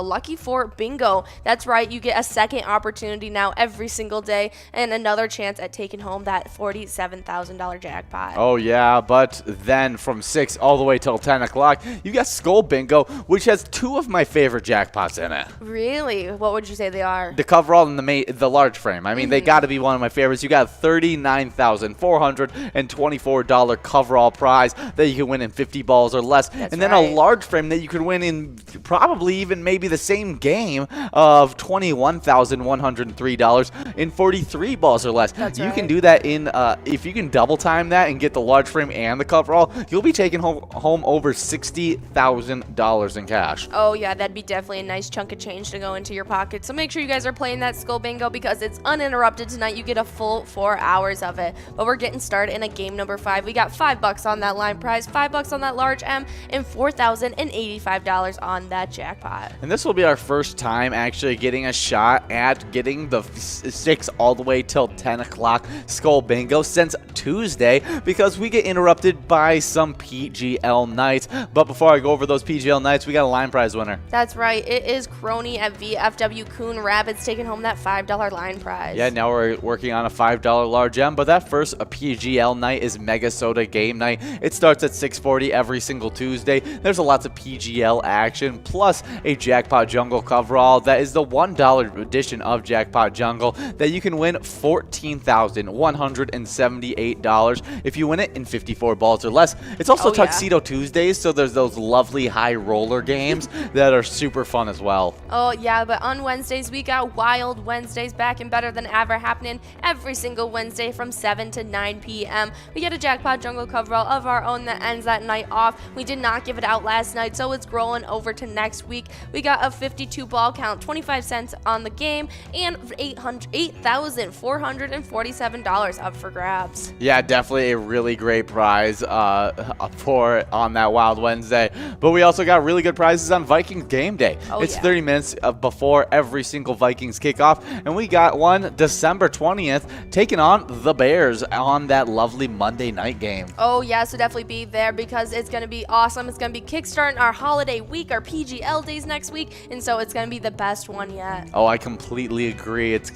[SPEAKER 1] Lucky 4 bingo. That's right, you get a second opportunity now every single day and another chance at taking home that $47,000 jackpot.
[SPEAKER 2] Oh yeah, but then from 6 all the way till 10 o'clock, you got Skull Bingo, which has 2 of my favorite jackpots in it.
[SPEAKER 1] Really? What would you say they are?
[SPEAKER 2] The coverall and the large frame. I mean, they got to be one of my favorites. You got $39,424 coverall prize that you can win in 50 balls or less. less. And then a large frame that you could win in probably even maybe the same game of $21,103 in 43 balls or less. You can do that in, if you can double time that and get the large frame and the coverall, you'll be taking home over $60,000 in cash.
[SPEAKER 1] Oh yeah, that'd be definitely a nice chunk of change to go into your pocket. So make sure you guys are playing that Skull Bingo because it's uninterrupted tonight. You get a full 4 hours of it. But we're getting started in a game number 5. We got $5 on that line prize, $5 on that large M, and $4,085 on that jackpot.
[SPEAKER 2] And this will be our first time actually getting a shot at getting the 6 all the way till 10 o'clock Skull Bingo since Tuesday, because we get interrupted by some PGL nights. But before I go over those PGL nights, we got a line prize winner.
[SPEAKER 1] That's right. It is Crony at VFW Coon Rapids taking home that $5 line prize.
[SPEAKER 2] Yeah, now we're working on a $5 large M, but that first PGL night is Mega Soda Game Night. It starts at 6:40 every single Tuesday. There's lots of PGL action, plus a Jackpot Jungle coverall. That is the $1 edition of Jackpot Jungle that you can win $14,178 if you win it in 54 balls or less. It's also Tuxedo Tuesdays, so there's those lovely high roller games that are super fun as well.
[SPEAKER 1] Oh yeah, but on Wednesdays we got Wild Wednesdays back and better than ever happening every single Wednesday from 7 to 9 p.m. We get a Jackpot Jungle coverall of our own that ends that night off. We did not give it out last night, so it's rolling over to next week. We got a 52 ball count, 25 cents on the game, and $8,447 up for grabs.
[SPEAKER 2] Yeah, definitely a really great prize for on that Wild Wednesday. But we also got really good prizes on Vikings Game Day. It's 30 minutes before every single Vikings kickoff, and we got one December 20th taking on the Bears on that lovely Monday night game.
[SPEAKER 1] Oh yeah, so definitely be there because it's going to be awesome. It's going to be kickstarting our holiday week, our PGL days next week, and so it's going to be the best one yet.
[SPEAKER 2] Oh, I completely agree. It's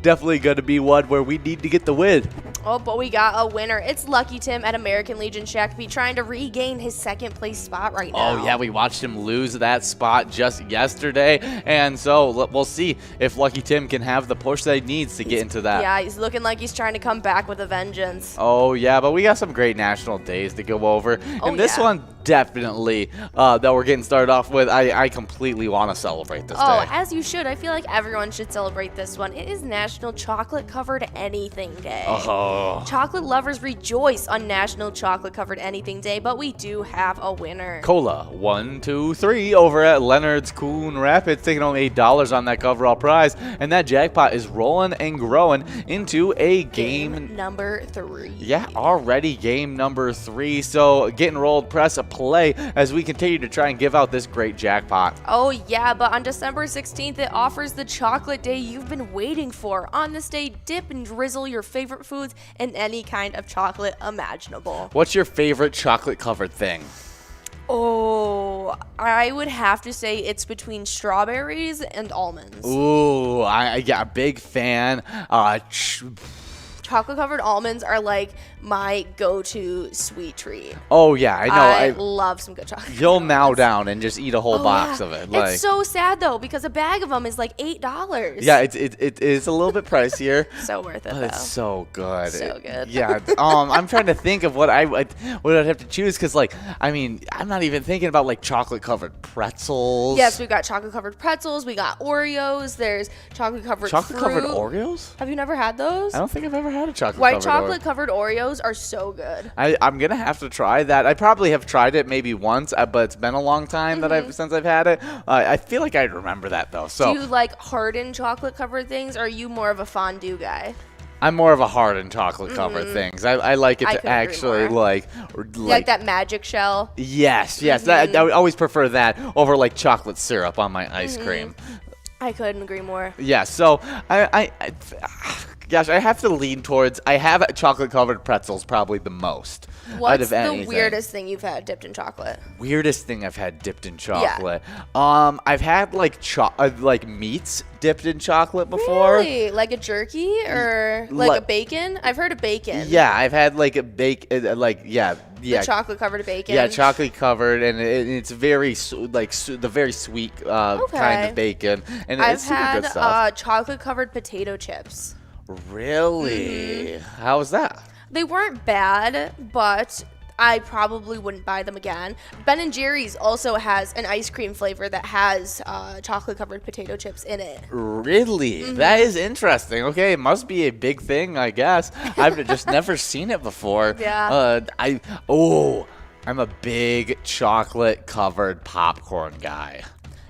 [SPEAKER 2] definitely going to be one where we need to get the win.
[SPEAKER 1] Oh, but we got a winner. It's Lucky Tim at American Legion Shakopee trying to regain his second place spot right now.
[SPEAKER 2] Oh, yeah, we watched him lose that spot just yesterday, and so we'll see if Lucky Tim can have the push that he needs to get into that.
[SPEAKER 1] Yeah, he's looking like he's trying to come back with a vengeance.
[SPEAKER 2] Oh, yeah, but we got some great national days to go over, and this one definitely that we're getting started off with, I completely want to celebrate this day.
[SPEAKER 1] Oh, as you should. I feel like everyone should celebrate this one. It is National Chocolate Covered Anything Day.
[SPEAKER 2] Oh.
[SPEAKER 1] Chocolate lovers rejoice on National Chocolate Covered Anything Day, but we do have a winner.
[SPEAKER 2] Cola 1, 2, 3 over at Leonard's Coon Rapids taking home $8 on that coverall prize, and that jackpot is rolling and growing into a game
[SPEAKER 1] number 3.
[SPEAKER 2] Yeah, already game number 3. So get enrolled, press a play as we continue to try and give out this great jackpot.
[SPEAKER 1] Oh yeah, but on December 16th it offers the chocolate day you've been waiting for. On this day, dip and drizzle your favorite foods in any kind of chocolate imaginable.
[SPEAKER 2] What's your favorite chocolate covered thing?
[SPEAKER 1] Oh, I would have to say it's between strawberries and almonds.
[SPEAKER 2] Ooh, I got a big fan.
[SPEAKER 1] Chocolate covered almonds are like my go-to sweet treat.
[SPEAKER 2] Oh yeah, I know.
[SPEAKER 1] I love some good chocolate.
[SPEAKER 2] You'll mow down and just eat a whole box of it.
[SPEAKER 1] It's so sad though because a bag of them is like $8.
[SPEAKER 2] Yeah, it is a little bit pricier.
[SPEAKER 1] So worth it
[SPEAKER 2] but
[SPEAKER 1] though.
[SPEAKER 2] It's so good.
[SPEAKER 1] So good.
[SPEAKER 2] Yeah. I'm trying to think of what I'd have to choose because I mean I'm not even thinking about like chocolate covered pretzels.
[SPEAKER 1] Yes, we've got chocolate covered pretzels. We got Oreos. There's chocolate covered
[SPEAKER 2] covered Oreos.
[SPEAKER 1] Have you never had those?
[SPEAKER 2] I don't think I've ever had a chocolate
[SPEAKER 1] White chocolate covered Oreos are so good.
[SPEAKER 2] I'm gonna have to try that. I probably have tried it maybe once, but it's been a long time that since I've had it. I feel like I remember that though. So
[SPEAKER 1] do you like hardened chocolate covered things, or are you more of a fondue guy?
[SPEAKER 2] I'm more of a hardened chocolate covered things. I like it to actually like
[SPEAKER 1] that magic shell.
[SPEAKER 2] Yes. I always prefer that over like chocolate syrup on my ice cream.
[SPEAKER 1] I couldn't agree more.
[SPEAKER 2] Yeah. So gosh, I have to lean towards. I have chocolate covered pretzels probably the most.
[SPEAKER 1] What's the weirdest thing you've had dipped in chocolate?
[SPEAKER 2] Weirdest thing I've had dipped in chocolate. Yeah. I've had like meats dipped in chocolate before.
[SPEAKER 1] Really? Like a jerky or like a bacon? I've heard of bacon.
[SPEAKER 2] Yeah, I've had like a bacon, yeah.
[SPEAKER 1] The chocolate covered bacon.
[SPEAKER 2] Yeah, chocolate covered, and it's very the very sweet kind of bacon, and it's super good stuff.
[SPEAKER 1] I've had chocolate covered potato chips.
[SPEAKER 2] Really? How was that?
[SPEAKER 1] They weren't bad, but I probably wouldn't buy them again. Ben & Jerry's also has an ice cream flavor that has chocolate-covered potato chips in it.
[SPEAKER 2] Really? That is interesting. Okay, it must be a big thing, I guess. I've just never seen it before.
[SPEAKER 1] Yeah.
[SPEAKER 2] I'm a big chocolate-covered popcorn guy.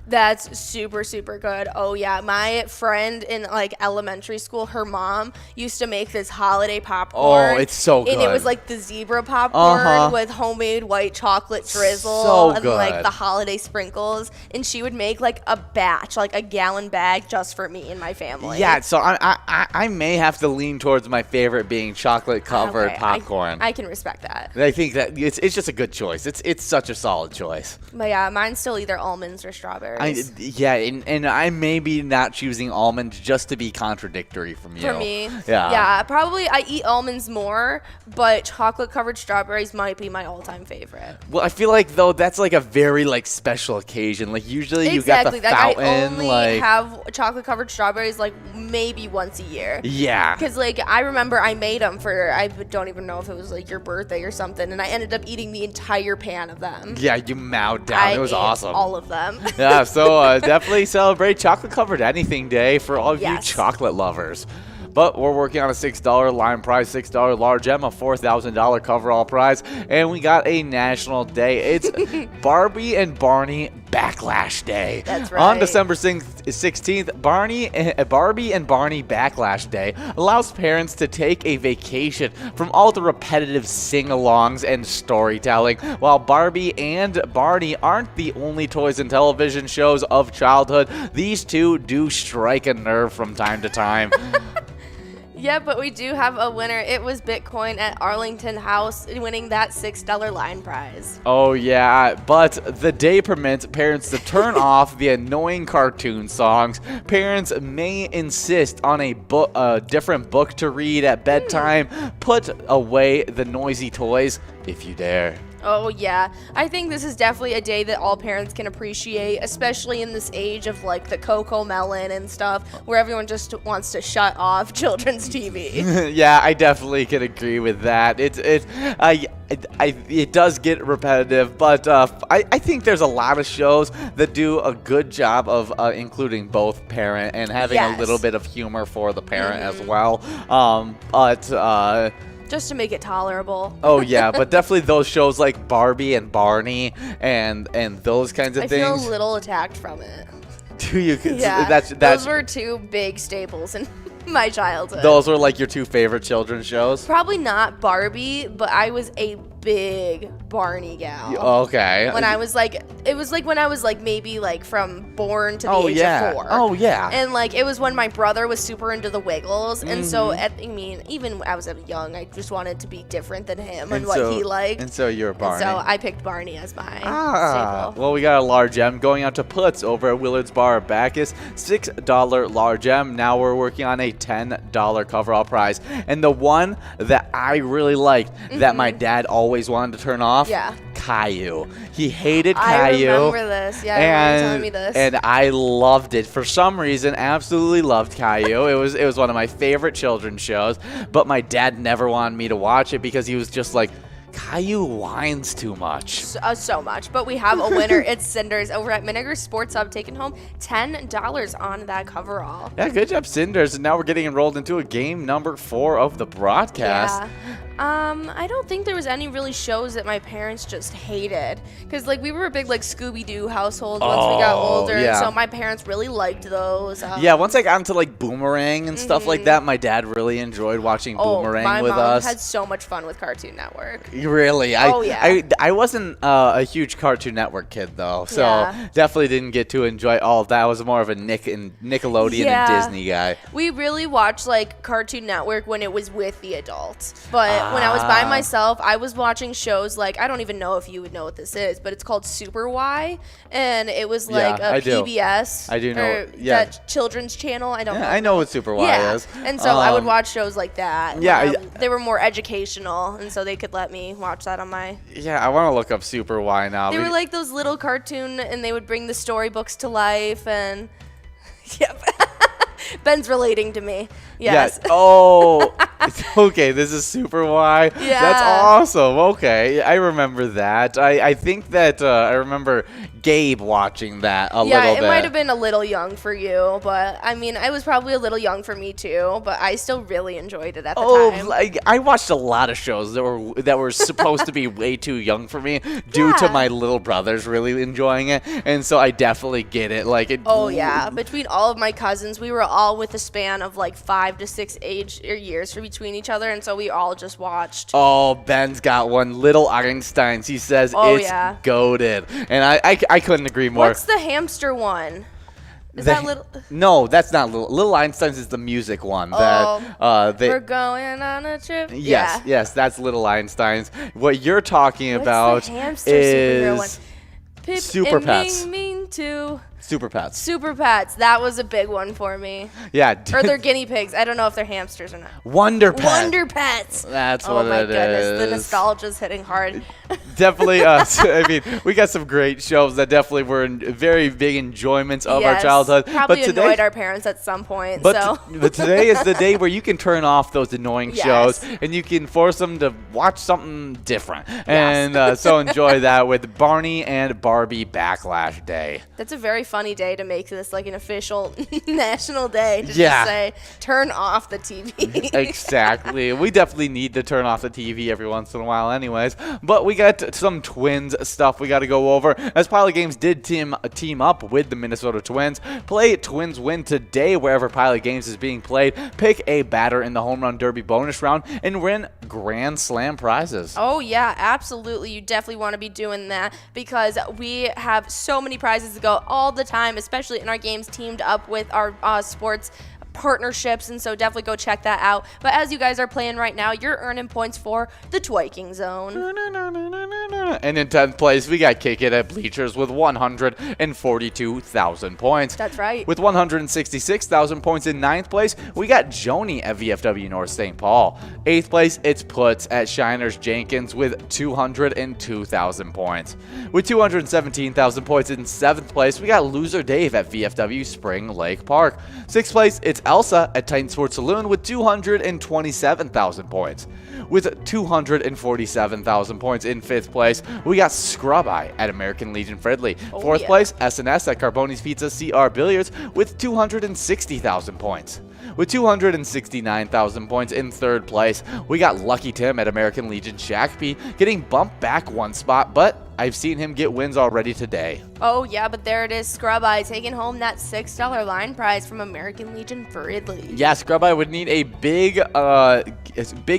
[SPEAKER 1] That's super, super good. Oh, yeah. My friend in, like, elementary school, her mom used to make this holiday popcorn.
[SPEAKER 2] Oh, it's so good.
[SPEAKER 1] And it was, like, the zebra popcorn with homemade white chocolate drizzle
[SPEAKER 2] So
[SPEAKER 1] and,
[SPEAKER 2] good.
[SPEAKER 1] like, the holiday sprinkles. And she would make, like, a batch, like a gallon bag just for me and my family.
[SPEAKER 2] Yeah, so I may have to lean towards my favorite being chocolate-covered
[SPEAKER 1] Okay,
[SPEAKER 2] popcorn.
[SPEAKER 1] I can respect that.
[SPEAKER 2] I think that it's just a good choice. It's such a solid choice.
[SPEAKER 1] But, yeah, mine's still either almonds or strawberries.
[SPEAKER 2] And I may be not choosing almonds just to be contradictory from you.
[SPEAKER 1] For me,
[SPEAKER 2] Yeah.
[SPEAKER 1] probably I eat almonds more, but chocolate-covered strawberries might be my all-time favorite.
[SPEAKER 2] Well, I feel like though that's like a very like special occasion. Like usually you got the
[SPEAKER 1] Like,
[SPEAKER 2] fountain.
[SPEAKER 1] I only
[SPEAKER 2] like
[SPEAKER 1] have chocolate-covered strawberries like maybe once a year.
[SPEAKER 2] yeah.
[SPEAKER 1] Because, like, I remember I made them for, I don't even know if it was, like, your birthday or something, and I ended up eating the entire pan of them.
[SPEAKER 2] Yeah, you mowed down.
[SPEAKER 1] I
[SPEAKER 2] It was
[SPEAKER 1] ate
[SPEAKER 2] awesome.
[SPEAKER 1] all of them.
[SPEAKER 2] Yeah, so definitely celebrate Chocolate Covered Anything Day for all of you
[SPEAKER 1] Yes.
[SPEAKER 2] chocolate lovers. But we're working on a $6 line prize, $6 large M, a $4,000 coverall prize, and we got a national day. It's Barbie and Barney Backlash Day.
[SPEAKER 1] That's right.
[SPEAKER 2] On December 16th, Barbie and Barney Backlash Day allows parents to take a vacation from all the repetitive sing-alongs and storytelling. While Barbie and Barney aren't the only toys and television shows of childhood, these two do strike a nerve from time to time.
[SPEAKER 1] Yeah, but we do have a winner. It was Bitcoin at Arlington House winning that $6 line prize.
[SPEAKER 2] Oh, yeah, but the day permits parents to turn off the annoying cartoon songs. Parents may insist on a different book to read at bedtime. Put away the noisy toys if you dare.
[SPEAKER 1] Oh, yeah. I think this is definitely a day that all parents can appreciate, especially in this age of, like, the Coco Melon and stuff, where everyone just wants to shut off children's TV.
[SPEAKER 2] Yeah, I definitely can agree with that. It does get repetitive, but I think there's a lot of shows that do a good job of including both parent and having a little bit of humor for the parent as well.
[SPEAKER 1] Just to make it tolerable.
[SPEAKER 2] Oh yeah, but definitely those shows like Barbie and Barney and those kinds of
[SPEAKER 1] I
[SPEAKER 2] things.
[SPEAKER 1] feel a little attacked from it.
[SPEAKER 2] Do you?
[SPEAKER 1] Yeah,
[SPEAKER 2] That's
[SPEAKER 1] those were two big staples in my childhood.
[SPEAKER 2] Those were like your two favorite children's shows?
[SPEAKER 1] Probably not Barbie, but I was a big Barney gal.
[SPEAKER 2] Okay.
[SPEAKER 1] When I was like, it was like when I was like maybe like from born to the age of 4.
[SPEAKER 2] Oh yeah.
[SPEAKER 1] And like it was when my brother was super into the Wiggles, and so even when I was young, I just wanted to be different than him and what he liked.
[SPEAKER 2] And so you're Barney.
[SPEAKER 1] And so I picked Barney as my staple.
[SPEAKER 2] Well, we got a large M going out to Puts over at Willard's Bar at Bacchus. $6 large M. Now we're working on a $10 coverall prize. And the one that I really liked that my dad always wanted to turn off, Caillou. He hated Caillou.
[SPEAKER 1] I remember this. Yeah, I remember you telling me this.
[SPEAKER 2] And I loved it. For some reason, absolutely loved Caillou. It was one of my favorite children's shows, but my dad never wanted me to watch it because he was just like, Caillou whines too much.
[SPEAKER 1] So much. But we have a winner. It's Cinders over at Miniger Sports Hub, taking home $10 on that coverall.
[SPEAKER 2] Yeah, good job, Cinders. And now we're getting enrolled into a game number 4 of the broadcast.
[SPEAKER 1] Yeah. I don't think there was any really shows that my parents just hated, because like we were a big like Scooby-Doo household once we got older,
[SPEAKER 2] yeah.
[SPEAKER 1] so my parents really liked those.
[SPEAKER 2] Yeah, once I got into like Boomerang and stuff like that, my dad really enjoyed watching Boomerang with us.
[SPEAKER 1] My mom had so much fun with Cartoon Network.
[SPEAKER 2] Really?
[SPEAKER 1] Yeah.
[SPEAKER 2] I wasn't a huge Cartoon Network kid though, so definitely didn't get to enjoy all of that. I was more of a Nickelodeon and Disney guy.
[SPEAKER 1] We really watched like Cartoon Network when it was with the adults, but when I was by myself, I was watching shows like, I don't even know if you would know what this is, but it's called Super Y, and it was like a PBS.
[SPEAKER 2] I do know.
[SPEAKER 1] That children's channel. I don't know.
[SPEAKER 2] I know what Super Y is.
[SPEAKER 1] And so I would watch shows like that.
[SPEAKER 2] Yeah.
[SPEAKER 1] They were more educational, and so they could let me watch that on my...
[SPEAKER 2] Yeah, I want to look up Super Y now.
[SPEAKER 1] They were like those little cartoon, and they would bring the storybooks to life, and... Yep. Ben's relating to me. Yes.
[SPEAKER 2] Yeah. Oh, okay. This is Super Y.
[SPEAKER 1] Yeah.
[SPEAKER 2] That's awesome. Okay. I remember that. I think that I remember Gabe watching that a little bit.
[SPEAKER 1] Yeah, it might have been a little young for you, but I mean, I was probably a little young for me too, but I still really enjoyed it at the time.
[SPEAKER 2] Like I watched a lot of shows that were supposed to be way too young for me due to my little brothers really enjoying it, and so I definitely get it. Like it.
[SPEAKER 1] Oh yeah, between all of my cousins, we were all with a span of like 5 to 6 years between each other, and so we all just watched.
[SPEAKER 2] Oh, Ben's got one. Little Einsteins. He says it's goated, and I couldn't agree more.
[SPEAKER 1] What's the hamster one? Is that little?
[SPEAKER 2] No, that's not Little. Little Einsteins is the music one.
[SPEAKER 1] We're going on a trip.
[SPEAKER 2] Yes, that's Little Einsteins. What you're talking about
[SPEAKER 1] the hamster superhero one?
[SPEAKER 2] is
[SPEAKER 1] Pip
[SPEAKER 2] Super
[SPEAKER 1] and
[SPEAKER 2] Pets.
[SPEAKER 1] Ming too.
[SPEAKER 2] Super Pets.
[SPEAKER 1] Super Pets. That was a big one for me.
[SPEAKER 2] Yeah.
[SPEAKER 1] Or they're guinea pigs. I don't know if they're hamsters or not.
[SPEAKER 2] Wonder Pets.
[SPEAKER 1] Wonder Pets.
[SPEAKER 2] That's what it is.
[SPEAKER 1] Oh my goodness, the nostalgia's hitting hard.
[SPEAKER 2] Definitely. I mean, we got some great shows that definitely were very big enjoyments of our childhood.
[SPEAKER 1] Probably
[SPEAKER 2] but today,
[SPEAKER 1] annoyed our parents at some point.
[SPEAKER 2] But today is the day where you can turn off those annoying shows and you can force them to watch something different. And so enjoy that with Barney and Barbie Backlash Day.
[SPEAKER 1] That's a very funny day to make this like an official national day to just say, turn off the TV.
[SPEAKER 2] Exactly. We definitely need to turn off the TV every once in a while anyways. But we got some Twins stuff we got to go over. As Pilot Games did team up with the Minnesota Twins. Play Twins Win today wherever Pilot Games is being played. Pick a batter in the Home Run Derby bonus round and win Grand Slam prizes.
[SPEAKER 1] Oh, yeah, absolutely. You definitely want to be doing that because we have so many prizes to go all the time, especially in our games teamed up with our sports partnerships, and so definitely go check that out. But as you guys are playing right now, you're earning points for the Twiking Zone.
[SPEAKER 2] And in 10th place, we got Kick It at Bleachers with 142,000 points.
[SPEAKER 1] That's right.
[SPEAKER 2] With 166,000 points in 9th place, we got Joni at VFW North St. Paul. 8th place, it's Puts at Shiners Jenkins with 202,000 points. With 217,000 points in 7th place, we got Loser Dave at VFW Spring Lake Park. 6th place, it's Elsa at Titan Sports Saloon with 227,000 points. With 247,000 points in 5th place, we got Scrub Eye at American Legion Fridley. 4th place, SNS at Carboni's Pizza CR Billiards with 260,000 points. With 269,000 points in 3rd place, we got Lucky Tim at American Legion Shakopee getting bumped back one spot, but I've seen him get wins already today.
[SPEAKER 1] Oh, yeah, but there it is. Scrub Eye taking home that $6 line prize from American Legion Fridley.
[SPEAKER 2] Yeah, Scrub Eye would need a big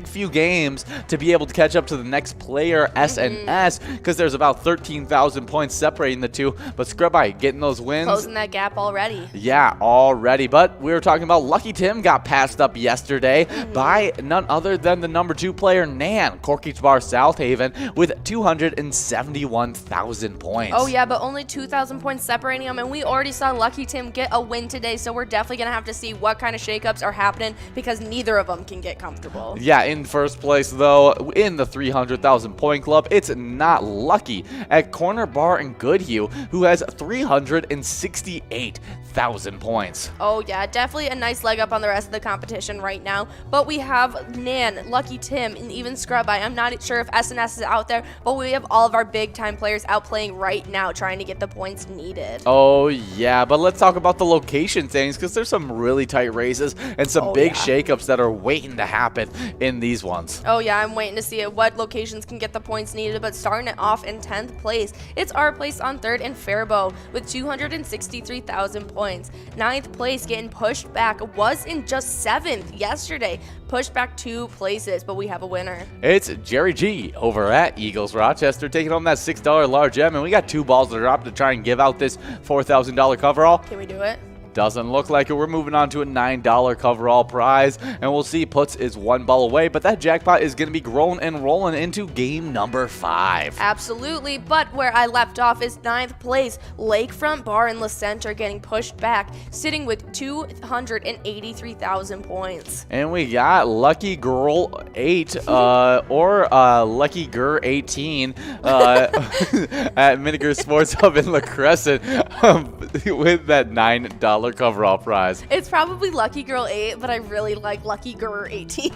[SPEAKER 2] few games to be able to catch up to the next player, SNS, because there's about 13,000 points separating the two. But Scrub Eye getting those wins.
[SPEAKER 1] Closing that gap already.
[SPEAKER 2] Yeah, already. But we were talking about Lucky Tim got passed up yesterday by none other than the number 2 player, Nan, Corky's Bar South Haven, with 271,000 points.
[SPEAKER 1] Oh, yeah, but only 2,000 points separating them, and we already saw Lucky Tim get a win today, so we're definitely going to have to see what kind of shakeups are happening because neither of them can get comfortable.
[SPEAKER 2] Yeah, in 1st place, though, in the 300,000 point club, it's not Lucky at Corner Bar in Goodhue, who has 368,000 points.
[SPEAKER 1] Oh, yeah, definitely a nice leg up on the rest of the competition right now, but we have Nan, Lucky Tim, and even Scrub Eye. I'm not sure if SNS is out there, but we have all of our big-time players out playing right now trying to get the points needed.
[SPEAKER 2] Oh, yeah, but let's talk about the location things because there's some really tight races and some big shakeups that are waiting to happen in these ones.
[SPEAKER 1] Oh, yeah, I'm waiting to see what locations can get the points needed, but starting it off in 10th place, it's our place on 3rd in Faribault with 263,000 points. 9th place getting pushed back was in just 7th yesterday. Pushed back 2 places, but we have a winner.
[SPEAKER 2] It's Jerry G over at Eagles Rochester taking home that $6 large M, and we got 2 balls to drop to try and give out this $4,000 coverall.
[SPEAKER 1] Can we do it?
[SPEAKER 2] Doesn't look like it. We're moving on to a $9 coverall prize, and we'll see. Puts is 1 ball away, but that jackpot is going to be growing and rolling into game number 5.
[SPEAKER 1] Absolutely, but where I left off is 9th place. Lakefront Bar in La Center getting pushed back, sitting with 283,000 points.
[SPEAKER 2] And we got Lucky Girl 8 or Lucky Gur 18 at Miniger Sports Hub in La Crescent with that $9 $1 coverall prize.
[SPEAKER 1] It's probably Lucky Girl 8, but I really like Lucky Girl 18.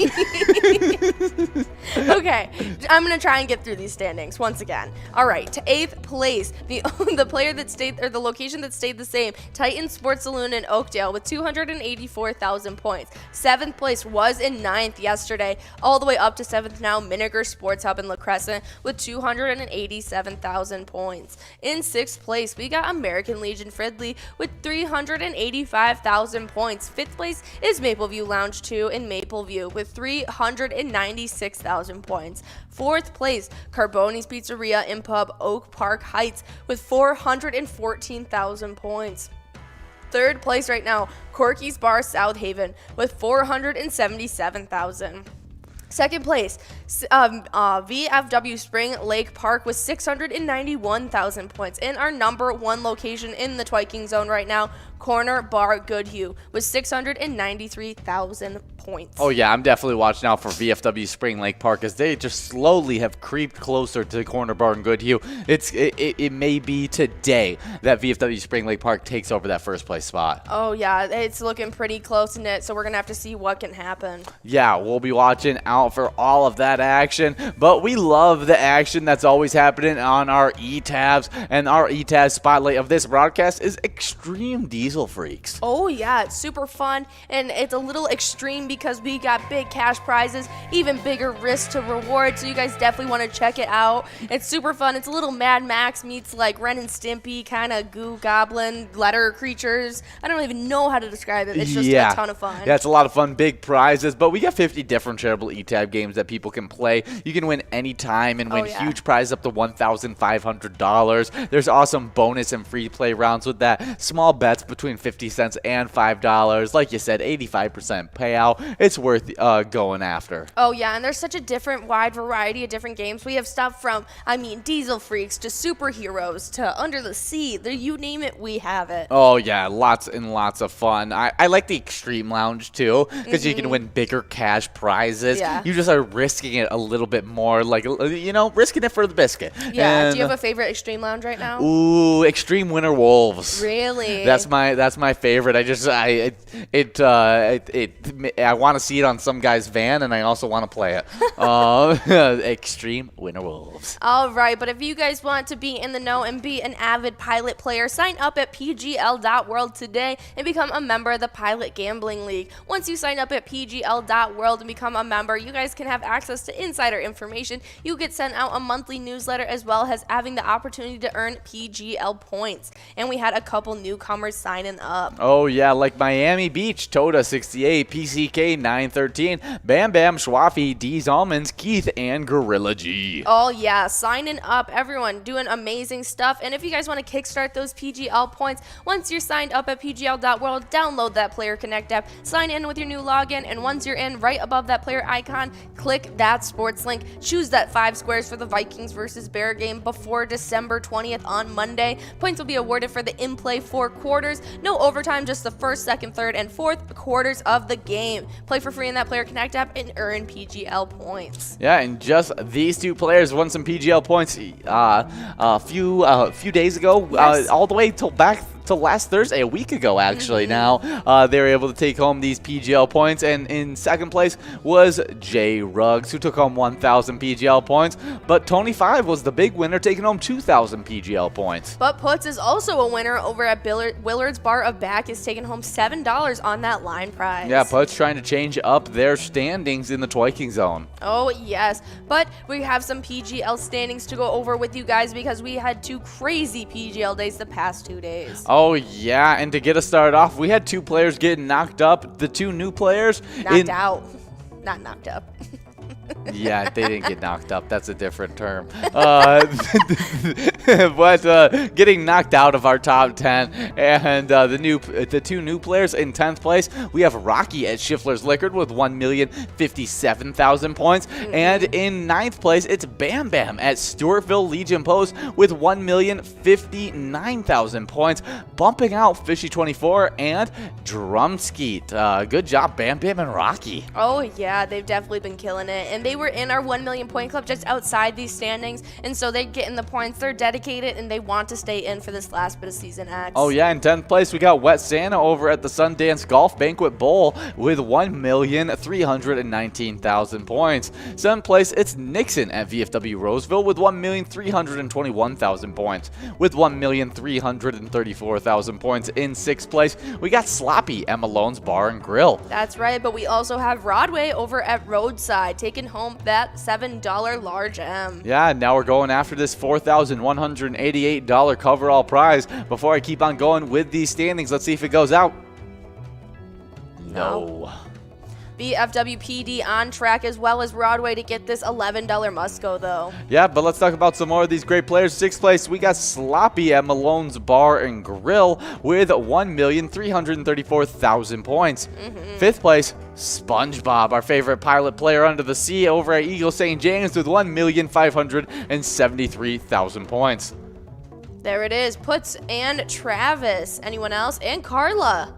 [SPEAKER 1] Okay, I'm going to try and get through these standings once again. All right, to 8th place, the player that stayed, or the location that stayed the same, Titan Sports Saloon in Oakdale with 284,000 points. 7th place was in 9th yesterday, all the way up to 7th now, Miniger Sports Hub in La Crescent with 287,000 points. In 6th place, we got American Legion Fridley with 385,000 points. 5th place is Mapleview Lounge 2 in Mapleview with 396,000 points. 4th place, Carboni's Pizzeria in Pub Oak Park Heights with 414,000 points. 3rd place right now, Corky's Bar South Haven with 477,000. 2nd place, VFW Spring Lake Park with 691,000 points. And our number 1 location in the Twiking Zone right now, Corner Bar Goodhue with 693,000 points.
[SPEAKER 2] Oh yeah, I'm definitely watching out for VFW Spring Lake Park as they just slowly have creeped closer to the Corner Bar and Goodhue. It may be today that VFW Spring Lake Park takes over that first place spot.
[SPEAKER 1] Oh yeah, it's looking pretty close in it, so we're gonna have to see what can happen.
[SPEAKER 2] Yeah, we'll be watching out for all of that action, but we love the action that's always happening on our E-Tabs, and our E-Tabs spotlight of this broadcast is Extreme Diesel Freaks.
[SPEAKER 1] Oh yeah, it's super fun, and it's a little extreme because we got big cash prizes, even bigger risk to reward, so you guys definitely want to check it out. It's super fun. It's a little Mad Max meets like Ren and Stimpy, kind of goo goblin letter creatures. I don't even know how to describe it. It's just a ton of fun.
[SPEAKER 2] Yeah, it's a lot of fun, big prizes, but we got 50 different shareable E-Tab games that people can play. You can win anytime and win huge prizes up to $1,500. There's awesome bonus and free play rounds with that. Small bets between 50 cents and $5. Like you said, 85% payout. It's worth going after.
[SPEAKER 1] Oh yeah, and there's such a wide variety of different games. We have stuff from, Diesel Freaks to superheroes to Under the Sea. You name it, we have it.
[SPEAKER 2] Oh yeah, lots and lots of fun. I like the Extreme Lounge too, because you can win bigger cash prizes.
[SPEAKER 1] Yeah.
[SPEAKER 2] You just are risking it a little bit more, like, risking it for the biscuit.
[SPEAKER 1] Yeah.
[SPEAKER 2] And,
[SPEAKER 1] do you have a favorite Extreme Lounge right now?
[SPEAKER 2] Ooh, Extreme Winter Wolves.
[SPEAKER 1] Really?
[SPEAKER 2] That's my favorite. I want to see it on some guy's van, and I also want to play it. Extreme Winter Wolves.
[SPEAKER 1] All right, but if you guys want to be in the know and be an avid Pilot player, sign up at pgl.world today and become a member of the Pilot Gambling League. Once you sign up at pgl.world and become a member, you guys can have access to insider information. You get sent out a monthly newsletter as well as having the opportunity to earn PGL points. And we had a couple newcomers signing up.
[SPEAKER 2] Oh yeah, like Miami Beach, Toda 68, PCK 913, Bam Bam Schwaffy, D's Almonds, Keith, and Gorilla G.
[SPEAKER 1] Oh yeah, signing up, everyone doing amazing stuff. And if you guys want to kickstart those PGL points, once you're signed up at pgl.world, download that Player Connect app, sign in with your new login, and once you're in, right above that player icon, click that sports link. Choose that 5 squares for the Vikings versus Bear game before December 20th on Monday. Points will be awarded for the in-play 4 quarters. No overtime, just the 1st, 2nd, 3rd, and 4th quarters of the game. Play for free in that Player Connect app and earn PGL points.
[SPEAKER 2] Yeah, and just these 2 players won some PGL points a few days ago,
[SPEAKER 1] Yes.
[SPEAKER 2] all the way till back to last Thursday, a week ago actually. Now they were able to take home these PGL points, and in second place was Jay Ruggs, who took home 1,000 PGL points, but Tony 5 was the big winner, taking home 2,000 PGL points.
[SPEAKER 1] But Puts is also a winner over at Willard's Bar of Back, is taking home $7 on that line prize.
[SPEAKER 2] Yeah, Puts trying to change up their standings in the Twiking Zone.
[SPEAKER 1] Oh yes, but we have some PGL standings to go over with you guys because we had 2 crazy PGL days the past 2 days.
[SPEAKER 2] Oh yeah, and to get us started off, we had 2 players getting knocked up. The 2 new players
[SPEAKER 1] knocked out, not knocked up.
[SPEAKER 2] Yeah, they didn't get knocked up. That's a different term. But getting knocked out of our top 10, and the 2 new players in 10th place, we have Rocky at Schiffler's Liquor with 1,057,000 points, and in 9th place, it's Bam Bam at Stewartville Legion Post with 1,059,000 points, bumping out Fishy 24 and Drumskeet. Good job, Bam Bam and Rocky.
[SPEAKER 1] Oh yeah, they've definitely been killing it, and they they were in our 1 million point club just outside these standings, and so they get in the points. They're dedicated, and they want to stay in for this last bit of Season X.
[SPEAKER 2] Oh yeah, in 10th place we got Wet Santa over at the Sundance Golf Banquet Bowl with 1,319,000 points. 7th place, it's Nixon at VFW Roseville with 1,321,000 points. With 1,334,000 points in 6th place, we got Sloppy at Malone's Bar and Grill.
[SPEAKER 1] That's right, but we also have Broadway over at Roadside, taking home that $7 large M.
[SPEAKER 2] Yeah, now we're going after this $4,188 coverall prize. Before I keep on going with these standings, let's see if it goes out. No.
[SPEAKER 1] VFW PD on track as well as Broadway to get this $11 Musco, though.
[SPEAKER 2] Yeah, but let's talk about some more of these great players. 6th place, we got Sloppy at Malone's Bar and Grill with 1,334,000 points. 5th place, SpongeBob, our favorite pilot player under the sea over at Eagle St. James with 1,573,000 points.
[SPEAKER 1] There it is. Puts and Travis. Anyone else? And Carla.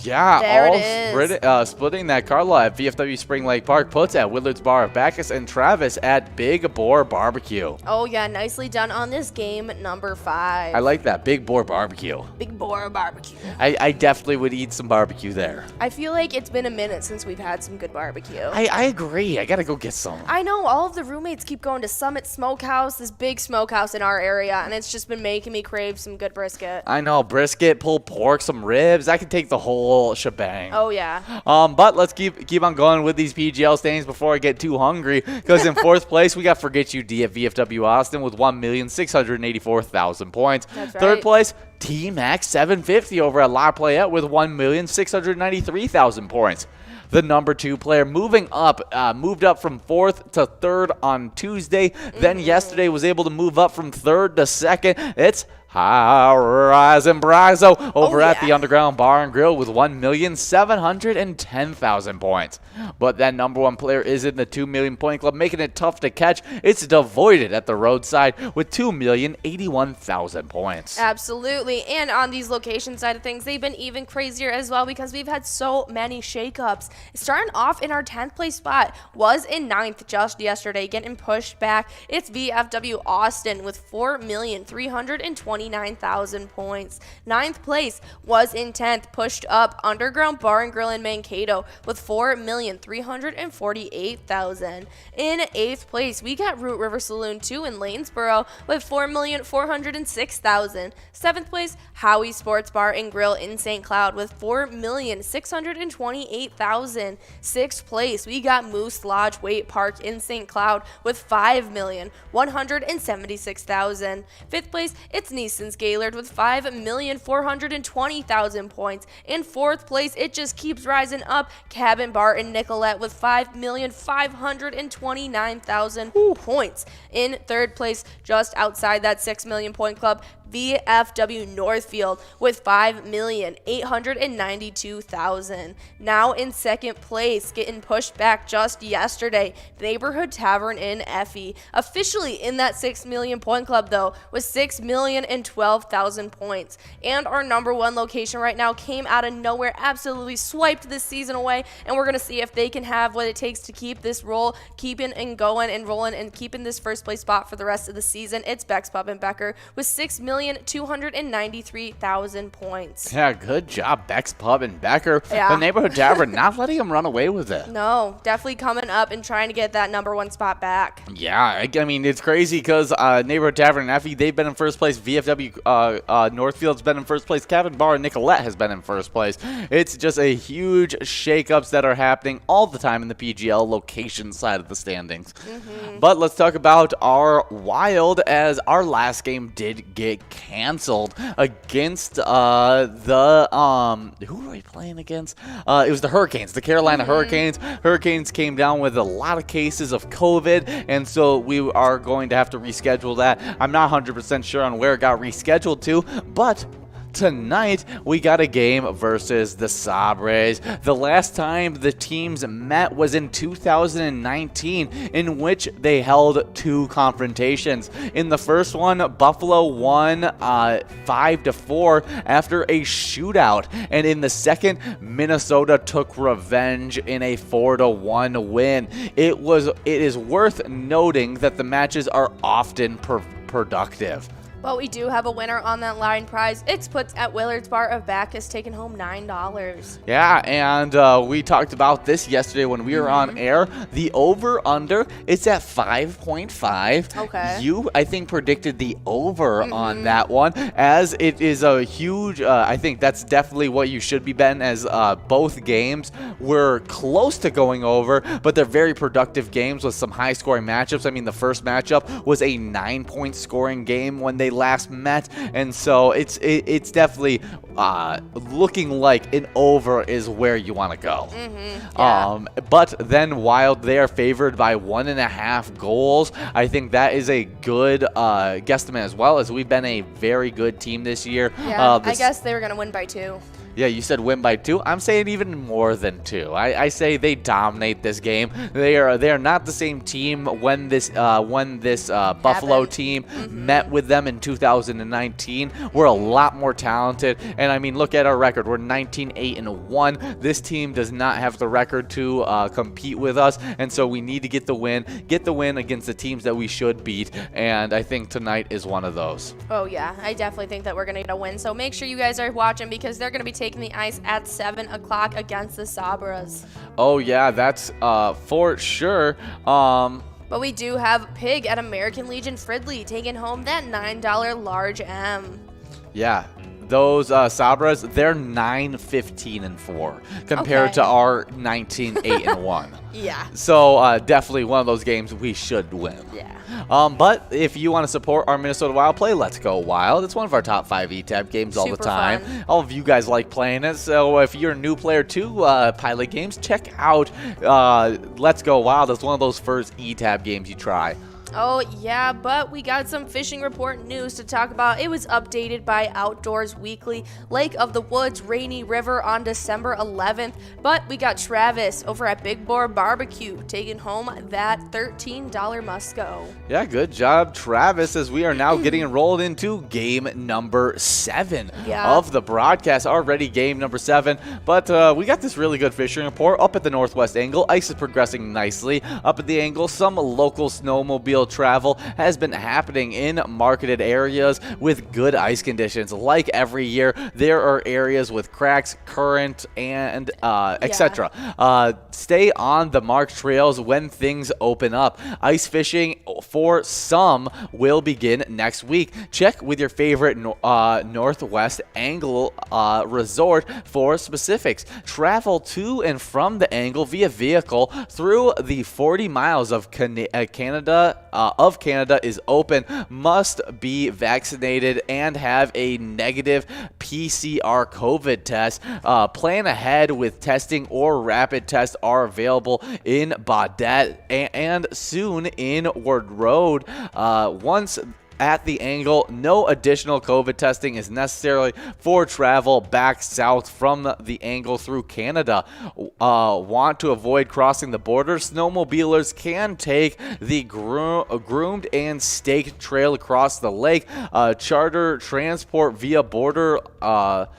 [SPEAKER 2] Yeah,
[SPEAKER 1] there
[SPEAKER 2] all
[SPEAKER 1] it is.
[SPEAKER 2] splitting that. Carla at VFW Spring Lake Park, Puts at Willard's Bar of Bacchus, and Travis at Big Boar Barbecue.
[SPEAKER 1] Oh, yeah, nicely done on this game number 5.
[SPEAKER 2] I like that, Big Boar Barbecue.
[SPEAKER 1] Big Boar Barbecue.
[SPEAKER 2] I definitely would eat some barbecue there.
[SPEAKER 1] I feel like it's been a minute since we've had some good barbecue.
[SPEAKER 2] I agree. I gotta go get some.
[SPEAKER 1] I know, all of the roommates keep going to Summit Smokehouse, this big smokehouse in our area, and it's just been making me crave some good brisket.
[SPEAKER 2] I know, brisket, pulled pork, some ribs. I could take the whole shebang.
[SPEAKER 1] Oh, yeah.
[SPEAKER 2] But let's keep on going with these PGL standings before I get too hungry, because in 4th place, we got Forget You D at VFW Austin with 1,684,000 points.
[SPEAKER 1] That's right.
[SPEAKER 2] 3rd place, T-Max 750 over at La Playette with 1,693,000 points. The number 2 player moving up, moved up from 4th to 3rd on Tuesday. Then yesterday was able to move up from 3rd to 2nd. It's Horizon Brazo over at the Underground Bar and Grill with 1,710,000 points. But that number 1 player is in the 2 million point club, making it tough to catch. It's Devoided at the Roadside with 2,081,000 points.
[SPEAKER 1] Absolutely. And on these location side of things, they've been even crazier as well because we've had so many shakeups. Starting off in our 10th place spot was in 9th just yesterday, getting pushed back. It's VFW Austin with 4,329,000 points. 9th place was in 10th, pushed up Underground Bar and Grill in Mankato with 4,348,000. In 8th place, we got Root River Saloon 2 in Lanesboro with 4,406,000. 7th place, Howie Sports Bar and Grill in St. Cloud with 4,628,000. 6th place, we got Moose Lodge Waite Park in St. Cloud with 5,176,000. 5th place, it's Neeson's Gaylord with 5,420,000 points. In 4th place, it just keeps rising up. Cabin Bar in Nicolette with 5,529,000 points. In 3rd place, just outside that 6 million point club, VFW Northfield with 5,892,000. Now in 2nd place, getting pushed back just yesterday, Neighborhood Tavern in Effie. Officially in that 6 million point club though, with 6,012,000 points. And our number 1 location right now came out of nowhere, absolutely swiped this season away, and we're going to see if they can have what it takes to keep this roll, keeping and going and rolling and keeping this 1st place spot for the rest of the season. It's Beck's Pub and Becker with 6,293,000 points.
[SPEAKER 2] Yeah, good job, Beck's Pub and Becker.
[SPEAKER 1] Yeah.
[SPEAKER 2] The Neighborhood Tavern not letting them run away with it.
[SPEAKER 1] No, definitely coming up and trying to get that number 1 spot back.
[SPEAKER 2] Yeah, I mean, it's crazy because Neighborhood Tavern and Effie, they've been in 1st place. VFW Northfield's been in 1st place. Cabin Bar and Nicolette has been in 1st place. It's just a huge shakeups that are happening all the time in the PGL location side of the standings. But let's talk about our Wild, as our last game did get canceled against who were we playing against? It was the Hurricanes, the Carolina Hurricanes. Hurricanes came down with a lot of cases of COVID, and so we are going to have to reschedule that. I'm not 100% sure on where it got rescheduled to, but tonight we got a game versus the Sabres. The last time the teams met was in 2019, in which they held 2 confrontations. In the first one, Buffalo won 5-4 after a shootout, and in the second, Minnesota took revenge in a 4-1 win. It is worth noting that the matches are often productive.
[SPEAKER 1] But we do have a winner on that line prize. It's put at Willard's Bar of Bacchus, taking home $9.
[SPEAKER 2] Yeah, and we talked about this yesterday when we were on air. The over-under, it's at 5.5.
[SPEAKER 1] Okay.
[SPEAKER 2] You, I think, predicted the over on that one, as it is a huge, I think that's definitely what you should be betting, as both games were close to going over, but they're very productive games with some high-scoring matchups. I mean, the first matchup was a 9-point scoring game when they last met, and so it's definitely looking like an over is where you want to go. But then while they are favored by 1.5 goals, I think that is a good guesstimate, as well, as we've been a very good team this year.
[SPEAKER 1] Yeah, I guess they were going to win by 2.
[SPEAKER 2] Yeah, you said win by 2. I'm saying even more than 2. I say they dominate this game. They are not the same team when this Buffalo team met with them in 2019. We're a lot more talented, and I mean, look at our record. We're 19-8-1. This team does not have the record to compete with us, and so we need to get the win against the teams that we should beat, and I think tonight is one of those.
[SPEAKER 1] Oh yeah, I definitely think that we're going to get a win, so make sure you guys are watching, because they're going to be taking the ice at 7 o'clock against the Sabres.
[SPEAKER 2] Oh yeah, that's for sure.
[SPEAKER 1] But we do have Pig at American Legion Fridley taking home that $9 large M.
[SPEAKER 2] Yeah, those Sabres, they're 9-15-4 compared to our 19-8-1.
[SPEAKER 1] Yeah.
[SPEAKER 2] So definitely one of those games we should win.
[SPEAKER 1] Yeah.
[SPEAKER 2] But if you want to support our Minnesota Wild play, let's go Wild. It's one of our top 5 ETAB games all the time.
[SPEAKER 1] Fun.
[SPEAKER 2] All of you guys like playing it. So if you're a new player to Pilot Games, check out Let's Go Wild. It's one of those first ETAB games you try.
[SPEAKER 1] Oh, yeah, but we got some fishing report news to talk about. It was updated by Outdoors Weekly. Lake of the Woods, Rainy River on December 11th. But we got Travis over at Big Boar Barbecue taking home that $13 must-go.
[SPEAKER 2] Yeah, good job, Travis, as we are now getting enrolled into game number 7 of the broadcast. Already game number 7, but we got this really good fishing report up at the northwest angle. Ice is progressing nicely. Up at the angle, some local snowmobile travel has been happening in marketed areas with good ice conditions. Like every year, there are areas with cracks, current, and etc. Stay on the marked trails when things open up. Ice fishing for some will begin next week. Check with your favorite northwest angle resort for specifics. Travel to and from the angle via vehicle through the 40 miles of Canada is open, must be vaccinated, and have a negative PCR COVID test. Plan ahead with testing or rapid tests are available in Baudette and soon in Ward Road. Once at the angle, no additional COVID testing is necessary for travel back south from the angle through Canada. Want to avoid crossing the border? Snowmobilers can take the groomed and staked trail across the lake. Charter transport via borderiers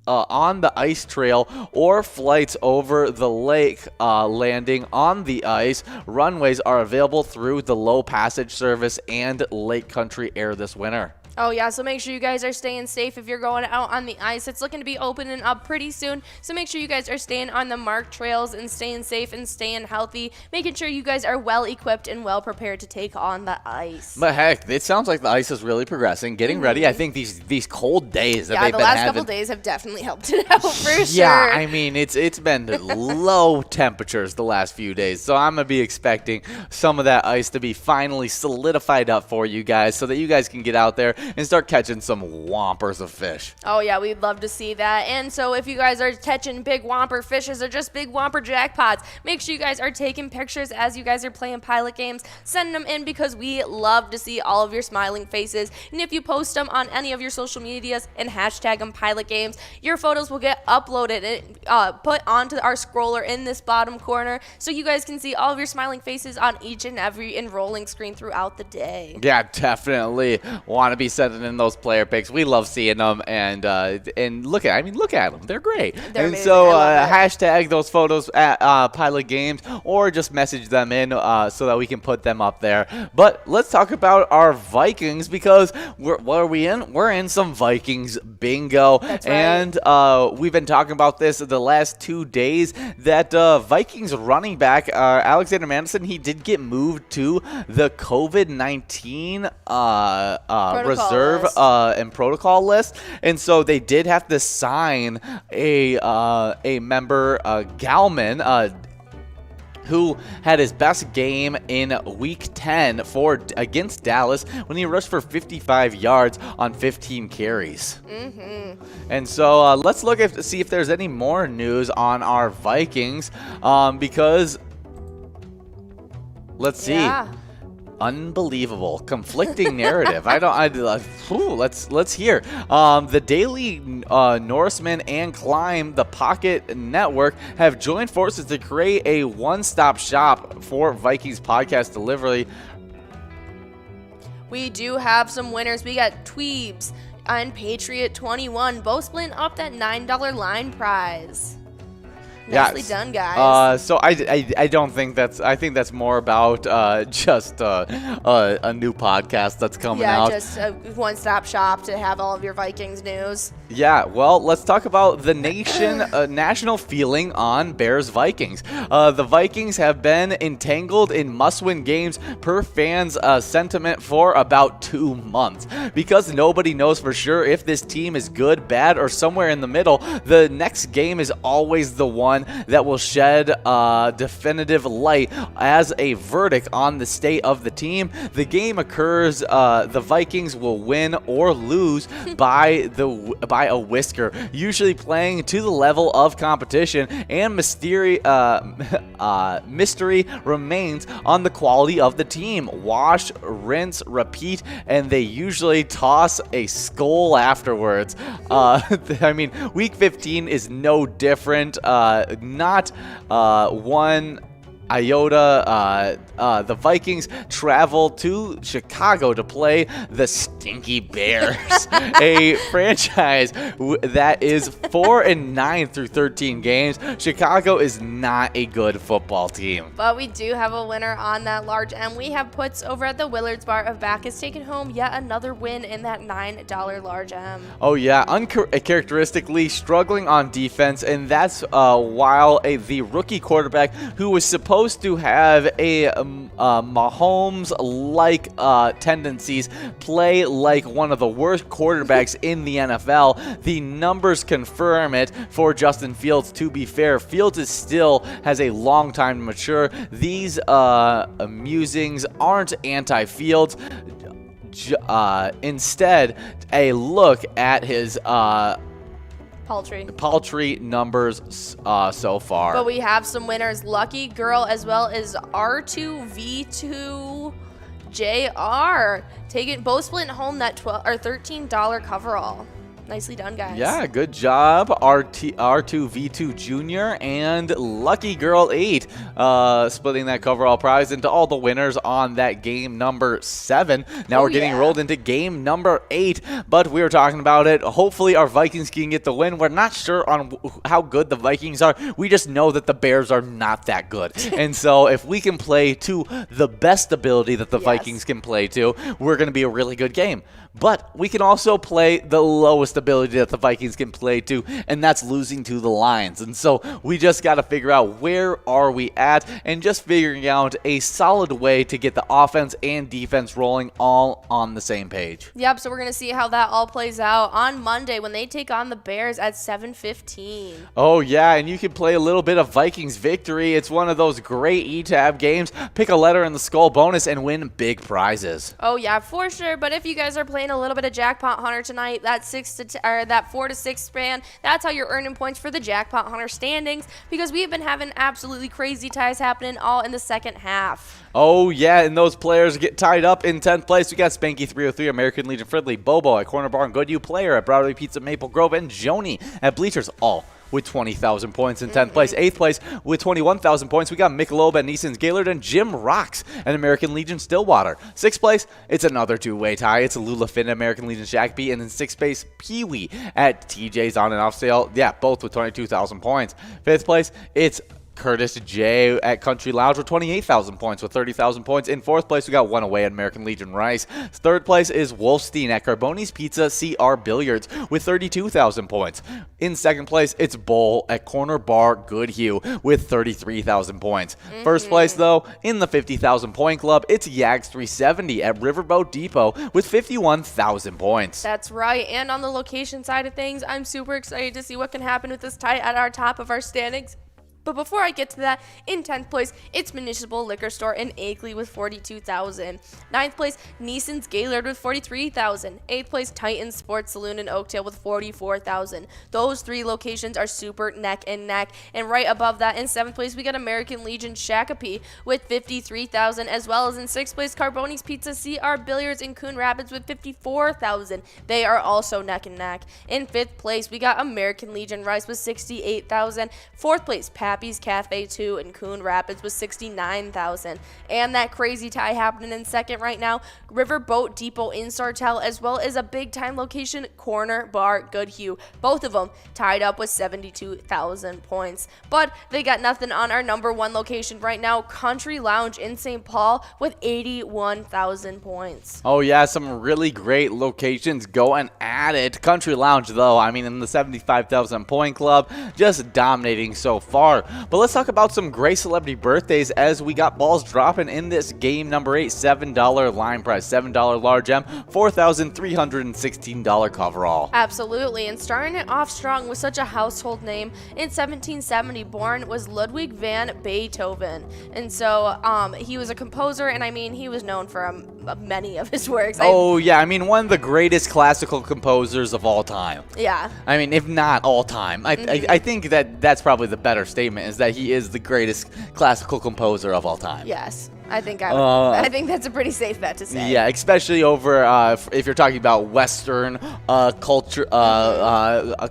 [SPEAKER 2] on the ice trail or flights over the lake landing on the ice. Runways are available through the Low Passage Service and Lake Country Air this winter.
[SPEAKER 1] Oh, yeah, so make sure you guys are staying safe if you're going out on the ice. It's looking to be opening up pretty soon, so make sure you guys are staying on the marked trails and staying safe and staying healthy, making sure you guys are well equipped and well prepared to take on the ice.
[SPEAKER 2] But heck, it sounds like the ice is really progressing, getting ready. I think these cold days that they've
[SPEAKER 1] the
[SPEAKER 2] been
[SPEAKER 1] last
[SPEAKER 2] having,
[SPEAKER 1] couple days have definitely helped it out for sure.
[SPEAKER 2] Yeah, I mean, it's been low temperatures the last few days, so I'm going to be expecting some of that ice to be finally solidified up for you guys so that you guys can get out there and start catching some whompers of fish.
[SPEAKER 1] Oh, yeah, we'd love to see that. And so if you guys are catching big whomper fishes or just big whomper jackpots, make sure you guys are taking pictures as you guys are playing pilot games. Send them in because we love to see all of your smiling faces. And if you post them on any of your social medias and hashtag them pilot games, your photos will get uploaded and put onto our scroller in this bottom corner so you guys can see all of your smiling faces on each and every enrolling screen throughout the day.
[SPEAKER 2] Yeah, definitely want to be sending in those player pics. We love seeing them, and look at them. They're great.
[SPEAKER 1] They're
[SPEAKER 2] and
[SPEAKER 1] amazing.
[SPEAKER 2] so
[SPEAKER 1] I love it.
[SPEAKER 2] hashtag those photos at Pilot Games, or just message them in so that we can put them up there. But let's talk about our Vikings, because what are we in? We're in some Vikings bingo.
[SPEAKER 1] That's right.
[SPEAKER 2] And we've been talking about this the last 2 days, that Vikings running back Alexander Madison, he did get moved to the COVID-19 reserve
[SPEAKER 1] list.
[SPEAKER 2] and protocol list. And so they did have to sign a member, Galman, who had his best game in Week 10 against Dallas when he rushed for 55 yards on 15 carries. And so let's see if there's any more news on our Vikings, because let's see.
[SPEAKER 1] Yeah.
[SPEAKER 2] Unbelievable, conflicting narrative. Let's hear. The Daily Norseman and Climb, the Pocket Network, have joined forces to create a one-stop shop for Vikings podcast delivery.
[SPEAKER 1] We do have some winners. We got Tweebs and Patriot 21, both splitting up that $9 line prize. Nicely done, guys.
[SPEAKER 2] So I don't think I think that's more about just a new podcast that's coming out.
[SPEAKER 1] Yeah, just a one-stop shop to have all of your Vikings news.
[SPEAKER 2] Yeah, well, let's talk about the national feeling on Bears-Vikings. The Vikings have been entangled in must-win games per fans' sentiment for about 2 months. Because nobody knows for sure if this team is good, bad, or somewhere in the middle, the next game is always the one that will shed definitive light as a verdict on the state of the team. The game occurs, the Vikings will win or lose by a whisker, usually playing to the level of competition, and mystery remains on the quality of the team. Wash, rinse, repeat, and they usually toss a skull afterwards. I mean, week 15 is no different. Not one iota. The Vikings travel to Chicago to play the Stinky Bears, a franchise that is 4-9 through 13 games. Chicago is not a good football team.
[SPEAKER 1] But we do have a winner on that large M. We have Puts over at the Willards Bar of Bacchus taking home yet another win in that $9 large M.
[SPEAKER 2] Oh yeah, uncharacteristically struggling on defense, and that's while the rookie quarterback who was supposed to have a Mahomes-like tendencies play like one of the worst quarterbacks in the NFL. The numbers confirm it for Justin Fields. To be fair, Fields still has a long time to mature. These musings aren't anti-Fields. Instead, a look at his paltry numbers so far.
[SPEAKER 1] But we have some winners. Lucky Girl as well as R2V2JR both splitting home that $13 coverall. Nicely done, guys.
[SPEAKER 2] Yeah, good job, R2V2 Jr. and Lucky Girl 8, splitting that coverall prize into all the winners on that game number 7. Now we're getting rolled into game number 8, but we were talking about it. Hopefully our Vikings can get the win. We're not sure on how good the Vikings are. We just know that the Bears are not that good. And so if we can play to the best ability that the Vikings can play to, we're going to be a really good game. But we can also play the lowest ability that the Vikings can play to, and that's losing to the Lions. And so we just got to figure out where are we at and just figuring out a solid way to get the offense and defense rolling all on the same page.
[SPEAKER 1] Yep, so we're going to see how that all plays out on Monday when they take on the Bears at 7:15.
[SPEAKER 2] Oh, yeah, and you can play a little bit of Vikings victory. It's one of those great E-Tab games. Pick a letter in the Skull bonus and win big prizes.
[SPEAKER 1] Oh, yeah, for sure. But if you guys are playing a little bit of Jackpot Hunter tonight, that 4 to 6 span, that's how you're earning points for the Jackpot Hunter standings, because we have been having absolutely crazy ties happening all in the second half.
[SPEAKER 2] Oh, yeah, and those players get tied up in 10th place. We got Spanky 303, American Legion Fridley, Bobo at Corner Bar and Goodhue, Player at Broadway Pizza Maple Grove, and Joni at Bleachers, all with 20,000 points in 10th place. 8th place with 21,000 points. We got Michelob at Neeson's Gaylord and Jim Rocks at American Legion Stillwater. 6th place, it's another two-way tie. It's Lula Finn at American Legion Shakopee, and in 6th place, Pee Wee at TJ's On and Off Sale. Yeah, both with 22,000 points. 5th place, it's Curtis J at Country Lounge with 28,000 points with 30,000 points. In 4th place, we got one away at American Legion Rice. 3rd place is Wolfstein at Carboni's Pizza CR Billiards with 32,000 points. In 2nd place, it's Bull at Corner Bar Goodhue with 33,000 points. 1st place, though, in the 50,000 point club, it's Yags 370 at Riverboat Depot with 51,000 points.
[SPEAKER 1] That's right. And on the location side of things, I'm super excited to see what can happen with this tie at our top of our standings. But before I get to that, in 10th place, it's Municipal Liquor Store in Akeley with 42,000. 9th place, Neeson's Gaylord with 43,000. 8th place, Titan Sports Saloon in Oakdale with 44,000. Those three locations are super neck and neck. And right above that, in 7th place, we got American Legion Shakopee with 53,000, as well as in 6th place, Carboni's Pizza CR Billiards in Coon Rapids with 54,000. They are also neck and neck. In 5th place, we got American Legion Rice with 68,000. 4th place, Pappy's Cafe 2 in Coon Rapids with 69,000. And that crazy tie happening in 2nd right now, Riverboat Depot in Sartell, as well as a big time location, Corner Bar Goodhue. Both of them tied up with 72,000 points. But they got nothing on our number 1 location right now, Country Lounge in St. Paul with 81,000 points.
[SPEAKER 2] Oh, yeah, some really great locations going at it. Country Lounge, though, I mean, in the 75,000 point club, just dominating so far. But let's talk about some great celebrity birthdays as we got balls dropping in this game number 8, $7 line prize, $7 large M, $4,316 coverall.
[SPEAKER 1] Absolutely, and starting it off strong with such a household name, in 1770 born was Ludwig van Beethoven. And so he was a composer, and I mean, he was known for many of his works.
[SPEAKER 2] Oh, yeah, I mean, one of the greatest classical composers of all time.
[SPEAKER 1] Yeah.
[SPEAKER 2] I mean, if not all time. I think that's probably the better statement, is that he is the greatest classical composer of all time.
[SPEAKER 1] Yes. I think I think that's a pretty safe bet to say.
[SPEAKER 2] Yeah, especially over if you're talking about Western culture,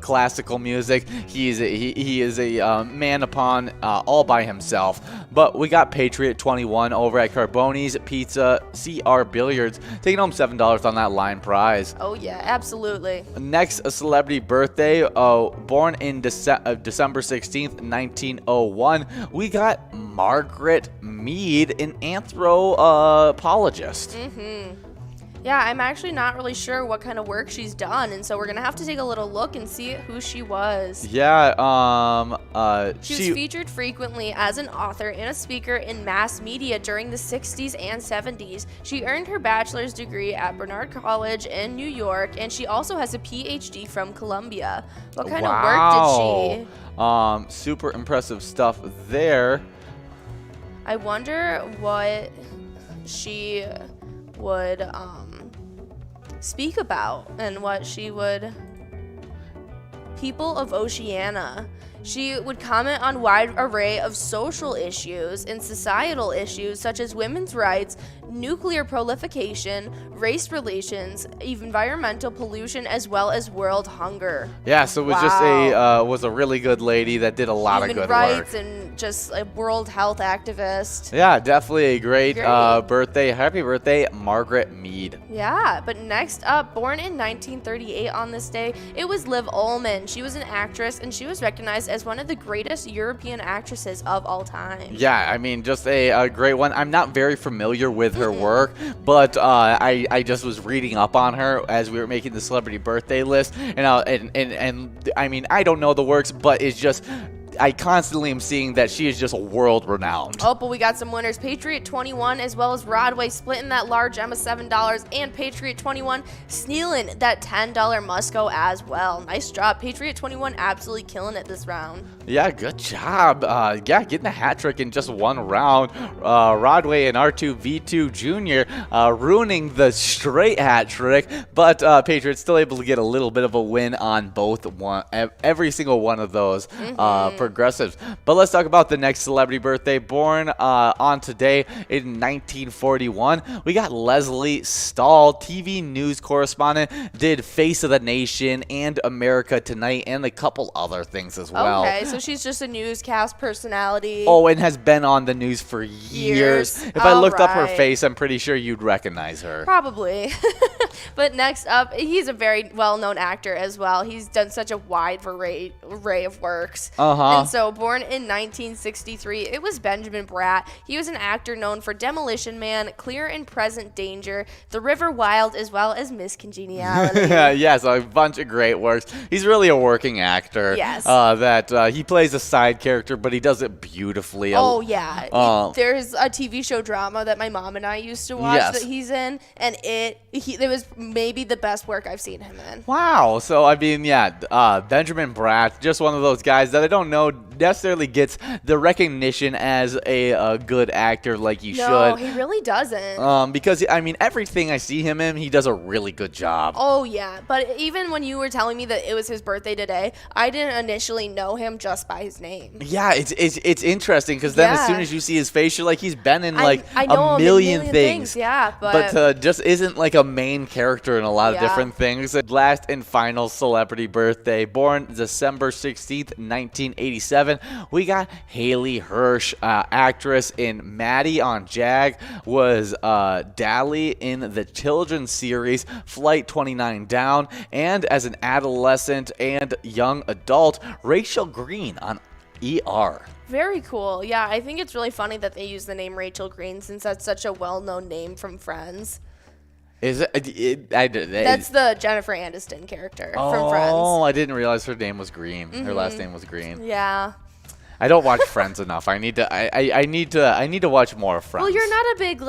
[SPEAKER 2] classical music. He is a man upon all by himself. But we got Patriot 21 over at Carboni's Pizza CR Billiards, taking home $7 on that line prize.
[SPEAKER 1] Oh yeah, absolutely.
[SPEAKER 2] Next, a celebrity birthday, born in December 16th, 1901. We got Margaret Mead, an anthropologist.
[SPEAKER 1] Yeah, I'm actually not really sure what kind of work she's done, and so we're gonna have to take a little look and see who she was.
[SPEAKER 2] Yeah,
[SPEAKER 1] she was featured frequently as an author and a speaker in mass media during the 60s and 70s. She earned her bachelor's degree at Barnard College in New York, and she also has a PhD from Columbia. What kind of work did she?
[SPEAKER 2] Super impressive stuff there.
[SPEAKER 1] I wonder what she would speak about and what she would. People of Oceania. She would comment on a wide array of social issues and societal issues such as women's rights, nuclear proliferation, race relations, environmental pollution, as well as world hunger.
[SPEAKER 2] Yeah, so it was just was a really good lady that did a lot of good work.
[SPEAKER 1] Human rights and just a world health activist.
[SPEAKER 2] Yeah, definitely a great birthday. Happy birthday, Margaret Mead.
[SPEAKER 1] Yeah, but next up, born in 1938 on this day, it was Liv Ullmann. She was an actress and she was recognized as one of the greatest European actresses of all time.
[SPEAKER 2] Yeah, I mean, just a great one. I'm not very familiar with her work, but I just was reading up on her as we were making the celebrity birthday list, and I mean, I don't know the works, but it's just, I constantly am seeing that she is just world renowned.
[SPEAKER 1] Oh, but we got some winners. Patriot 21 as well as Rodway splitting that large Emma $7, and Patriot 21 stealing that $10 Musco as well. Nice job. Patriot 21 absolutely killing it this round.
[SPEAKER 2] Yeah, good job. Yeah, getting a hat trick in just one round. Rodway and R2V2 Jr. Ruining the straight hat trick, but Patriot's still able to get a little bit of a win on both every single one of those progressives. But let's talk about the next celebrity birthday. Born on today in 1941, we got Leslie Stahl, TV news correspondent, did Face of the Nation and America Tonight and a couple other things as well.
[SPEAKER 1] Okay, so she's just a newscast personality.
[SPEAKER 2] Oh, and has been on the news for years. If I looked up her face, I'm pretty sure you'd recognize her.
[SPEAKER 1] Probably. But next up, he's a very well-known actor as well. He's done such a wide array of works. And so, born in 1963, it was Benjamin Bratt. He was an actor known for Demolition Man, Clear and Present Danger, The River Wild, as well as Miss Congeniality.
[SPEAKER 2] Yes, a bunch of great works. He's really a working actor.
[SPEAKER 1] Yes.
[SPEAKER 2] He plays a side character, but he does it beautifully.
[SPEAKER 1] Oh, yeah. There's a TV show drama that my mom and I used to watch that he's in, and it was maybe the best work I've seen him in.
[SPEAKER 2] Wow. So, I mean, Benjamin Bratt, just one of those guys that I don't know necessarily gets the recognition as a good actor like you should.
[SPEAKER 1] No, he really doesn't.
[SPEAKER 2] Because, I mean, everything I see him in, he does a really good job.
[SPEAKER 1] Oh, yeah. But even when you were telling me that it was his birthday today, I didn't initially know him just by his name.
[SPEAKER 2] Yeah, it's interesting because then as soon as you see his face, you're like, he's been in like
[SPEAKER 1] I know
[SPEAKER 2] a million things.
[SPEAKER 1] Yeah,
[SPEAKER 2] but just isn't like a main character in a lot of different things. Last and final celebrity birthday, born December 16th, 1987. We got Haley Hirsch, actress in Maddie on Jag, was Dally in the children's series Flight 29 Down, and as an adolescent and young adult, Rachel Green on ER.
[SPEAKER 1] Very cool. Yeah, I think it's really funny that they use the name Rachel Green since that's such a well-known name from Friends.
[SPEAKER 2] Is it?
[SPEAKER 1] That's the Jennifer Aniston character from Friends.
[SPEAKER 2] Oh, I didn't realize her name was Green. Her last name was Green.
[SPEAKER 1] Yeah.
[SPEAKER 2] I don't watch Friends enough. I need to watch more of Friends.
[SPEAKER 1] Well, you're not a big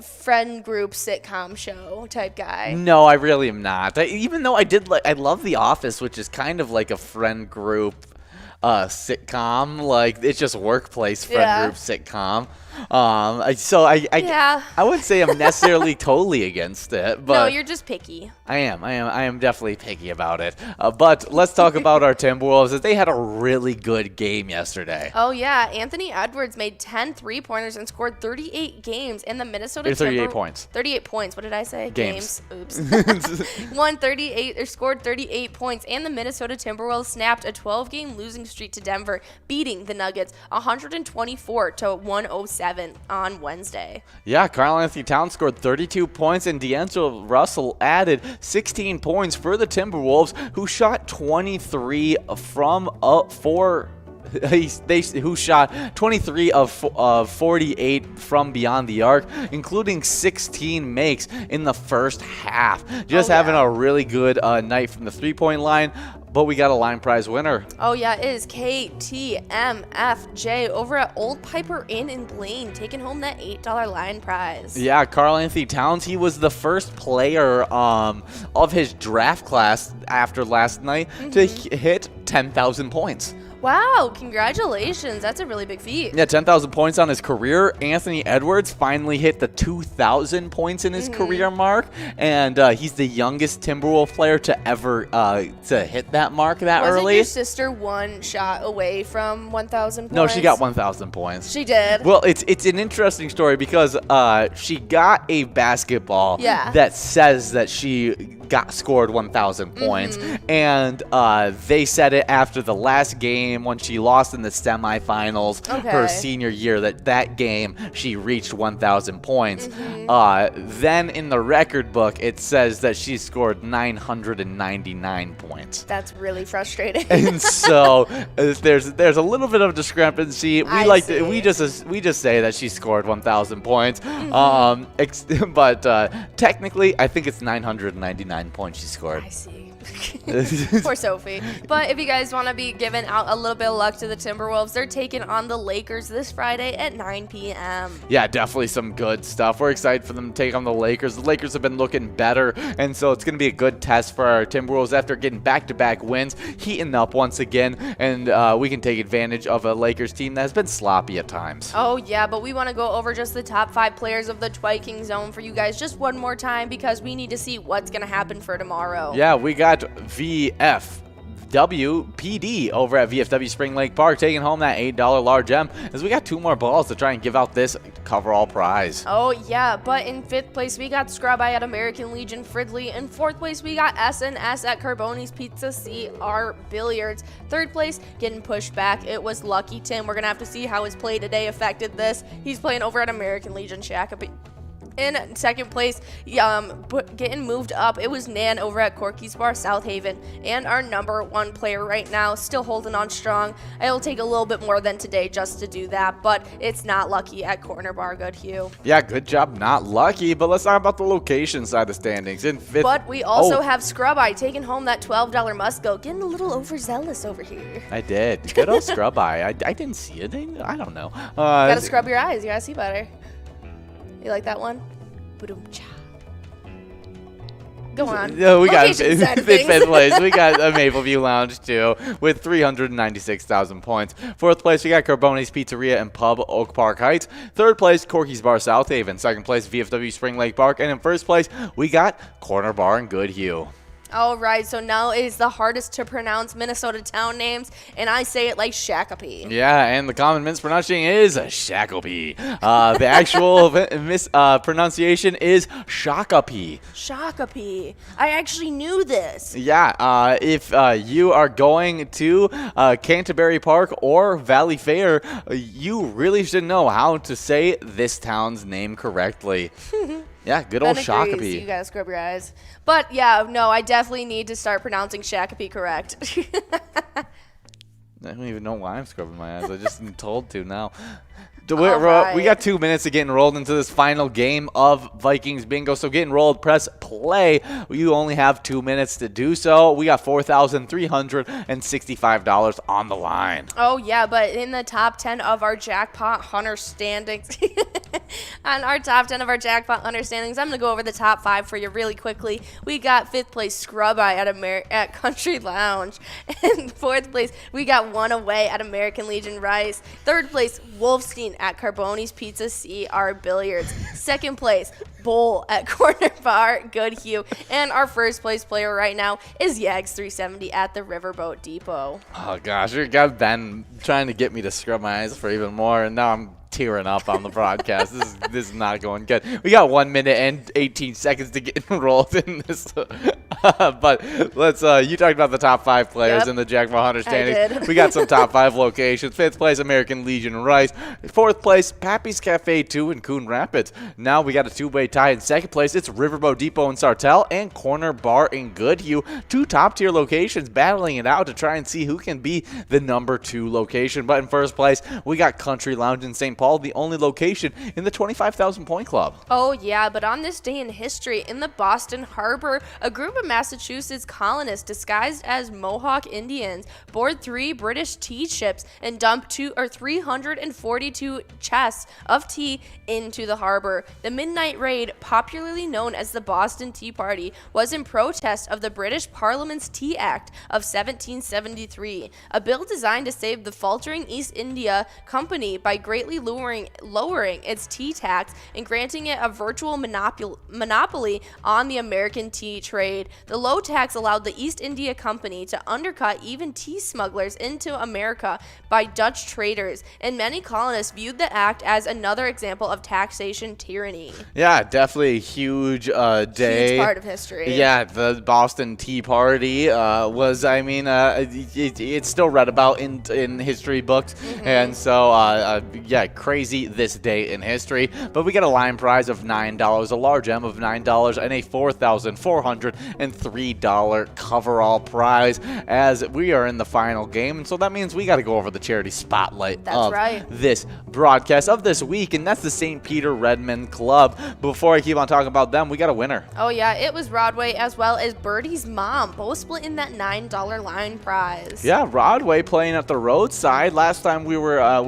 [SPEAKER 1] friend group sitcom show type guy.
[SPEAKER 2] No, I really am not. Even though I love The Office, which is kind of like a friend group sitcom. Like, it's just workplace friend group sitcom. So I wouldn't say I'm necessarily totally against it, but
[SPEAKER 1] no, you're just picky.
[SPEAKER 2] I am definitely picky about it. But let's talk about our Timberwolves, as they had a really good game yesterday.
[SPEAKER 1] Oh yeah, Anthony Edwards made 10 3-pointers and scored 38 games, and the Minnesota
[SPEAKER 2] 38 points.
[SPEAKER 1] 38 points. What did I say?
[SPEAKER 2] Games.
[SPEAKER 1] Oops. Scored 38 points, and the Minnesota Timberwolves snapped a 12-game losing streak to Denver, beating the Nuggets 124-107 on Wednesday.
[SPEAKER 2] Yeah, Karl-Anthony Towns scored 32 points, and D'Angelo Russell added 16 points for the Timberwolves, who shot 23 who shot 23 of 48 from beyond the arc, including 16 makes in the first half. Just having a really good night from the three-point line. But we got a line prize winner.
[SPEAKER 1] Oh, yeah, it is KTMFJ over at Old Piper Inn in Blaine, taking home that $8 line prize.
[SPEAKER 2] Yeah, Karl-Anthony Towns, he was the first player of his draft class after last night to hit 10,000 points.
[SPEAKER 1] Wow, congratulations. That's a really big feat.
[SPEAKER 2] Yeah, 10,000 points on his career. Anthony Edwards finally hit the 2,000 points in his career mark, and he's the youngest Timberwolf player to ever to hit that mark that early.
[SPEAKER 1] Wasn't your sister one shot away from 1,000 points?
[SPEAKER 2] No, she got 1,000 points.
[SPEAKER 1] She did?
[SPEAKER 2] Well, it's an interesting story because she got a basketball that says that she scored 1,000 points. And they said it after the last game when she lost in the semifinals her senior year, that game she reached 1,000 points. Then in the record book, it says that she scored 999 points.
[SPEAKER 1] That's really frustrating.
[SPEAKER 2] And so there's a little bit of discrepancy. We just say that she scored 1,000 points. But technically, I think it's 999 points she scored.
[SPEAKER 1] I see. Poor Sophie. But if you guys want to be giving out a little bit of luck to the Timberwolves, they're taking on the Lakers this Friday at 9 p.m.
[SPEAKER 2] Yeah, definitely some good stuff. We're excited for them to take on the Lakers. The Lakers have been looking better, and so it's going to be a good test for our Timberwolves after getting back-to-back wins, heating up once again, and we can take advantage of a Lakers team that has been sloppy at times.
[SPEAKER 1] Oh, yeah, but we want to go over just the top 5 players of the Viking zone for you guys just one more time because we need to see what's going to happen for tomorrow.
[SPEAKER 2] Yeah, we got VFWPD over at VFW Spring Lake Park taking home that $8 large M as we got 2 more balls to try and give out this coverall prize.
[SPEAKER 1] Oh yeah, but in 5th place we got Scrub Eye at American Legion Fridley. In 4th place we got SNS at Carboni's Pizza CR Billiards. 3rd place getting pushed back, it was Lucky Tim. We're gonna have to see how his play today affected this. He's playing over at American Legion Shakopee. In 2nd place, getting moved up, it was Nan over at Corky's Bar South Haven. And our number 1 player right now, still holding on strong. It'll take a little bit more than today just to do that, but it's not Lucky at Corner Bar Goodhue.
[SPEAKER 2] Yeah, good job, not Lucky, but let's talk about the location side of the standings. In 5th,
[SPEAKER 1] but we also have Scrub Eye taking home that $12 must-go, getting a little overzealous over here.
[SPEAKER 2] I did. Good old Scrub Eye. I didn't see it. I don't know.
[SPEAKER 1] You gotta scrub your eyes. You gotta see better. You like that one? Ba-dum-cha. Go on.
[SPEAKER 2] No, we got 5th place. We got a Mapleview Lounge too with 396,000 points. 4th place, we got Carboni's Pizzeria and Pub, Oak Park Heights. 3rd place, Corky's Bar South Haven. 2nd place, VFW Spring Lake Park. And in 1st place, we got Corner Bar in Goodhue.
[SPEAKER 1] All right, so now is the hardest to pronounce Minnesota town names, and I say it like Shakopee.
[SPEAKER 2] Yeah, and the common mispronunciation is Shakopee. The actual pronunciation is Shakopee.
[SPEAKER 1] Shakopee. I actually knew this.
[SPEAKER 2] Yeah, if you are going to Canterbury Park or Valley Fair, you really should know how to say this town's name correctly. Yeah, good old Shakopee.
[SPEAKER 1] You gotta scrub your eyes. But yeah, no, I definitely need to start pronouncing Shakopee correct.
[SPEAKER 2] I don't even know why I'm scrubbing my eyes. I just been told to now. We got 2 minutes to get enrolled into this final game of Vikings Bingo. So get enrolled, press play. You only have 2 minutes to do so. We got $4,365 on the line.
[SPEAKER 1] Oh, yeah, but in the top 10 of our Jackpot Hunter standings, on our top 10 of our Jackpot Hunter standings, I'm going to go over the top 5 for you really quickly. We got 5th place Scrub Eye at Country Lounge. In 4th place, we got One Away at American Legion Rice. 3rd place, Wolfstein at Carboni's Pizza CR Billiards. 2nd place, Bowl at Corner Bar Goodhue. And our 1st place player right now is Yags370 at the Riverboat Depot.
[SPEAKER 2] Oh gosh, you got Ben trying to get me to scrub my eyes for even more, and now I'm tearing up on the broadcast. This is not going good. We got 1 minute and 18 seconds to get enrolled in this. But let's you talked about the top 5 players in the Jackpot Hunter standings. We got some top 5 locations. 5th place, American Legion Rice. 4th place, Pappy's Cafe 2 in Coon Rapids. Now we got a 2-way tie in 2nd place. It's Riverboat Depot in Sartell and Corner Bar in Goodhue. 2 top tier locations battling it out to try and see who can be the number 2 location. But in 1st place, we got Country Lounge in St. Paul, the only location in the 25,000 point club.
[SPEAKER 1] Oh yeah, but on this day in history, in the Boston Harbor, a group of Massachusetts colonists disguised as Mohawk Indians board 3 British tea ships and dumped 342 chests of tea into the harbor. The midnight raid, popularly known as the Boston Tea Party, was in protest of the British Parliament's Tea Act of 1773, a bill designed to save the faltering East India Company by greatly lowering its tea tax and granting it a virtual monopoly on the American tea trade. The low tax allowed the East India Company to undercut even tea smugglers into America by Dutch traders, and many colonists viewed the act as another example of taxation tyranny.
[SPEAKER 2] Yeah, definitely a huge day.
[SPEAKER 1] Huge part of history.
[SPEAKER 2] Yeah, the Boston Tea Party was, I mean, it's still read about in history books. And so, yeah, crazy this day in history. But we get a line prize of $9, a large M of $9, and a $4,403 coverall prize as we are in the final game. And so that means we got to go over the charity spotlight of this broadcast of this week, and that's the St. Peter Redmond Club. Before I keep on talking about them, we got a winner.
[SPEAKER 1] Oh yeah, it was Rodway as well as Birdie's mom, both splitting that $9 line prize.
[SPEAKER 2] Yeah, Rodway playing at the roadside. Last time we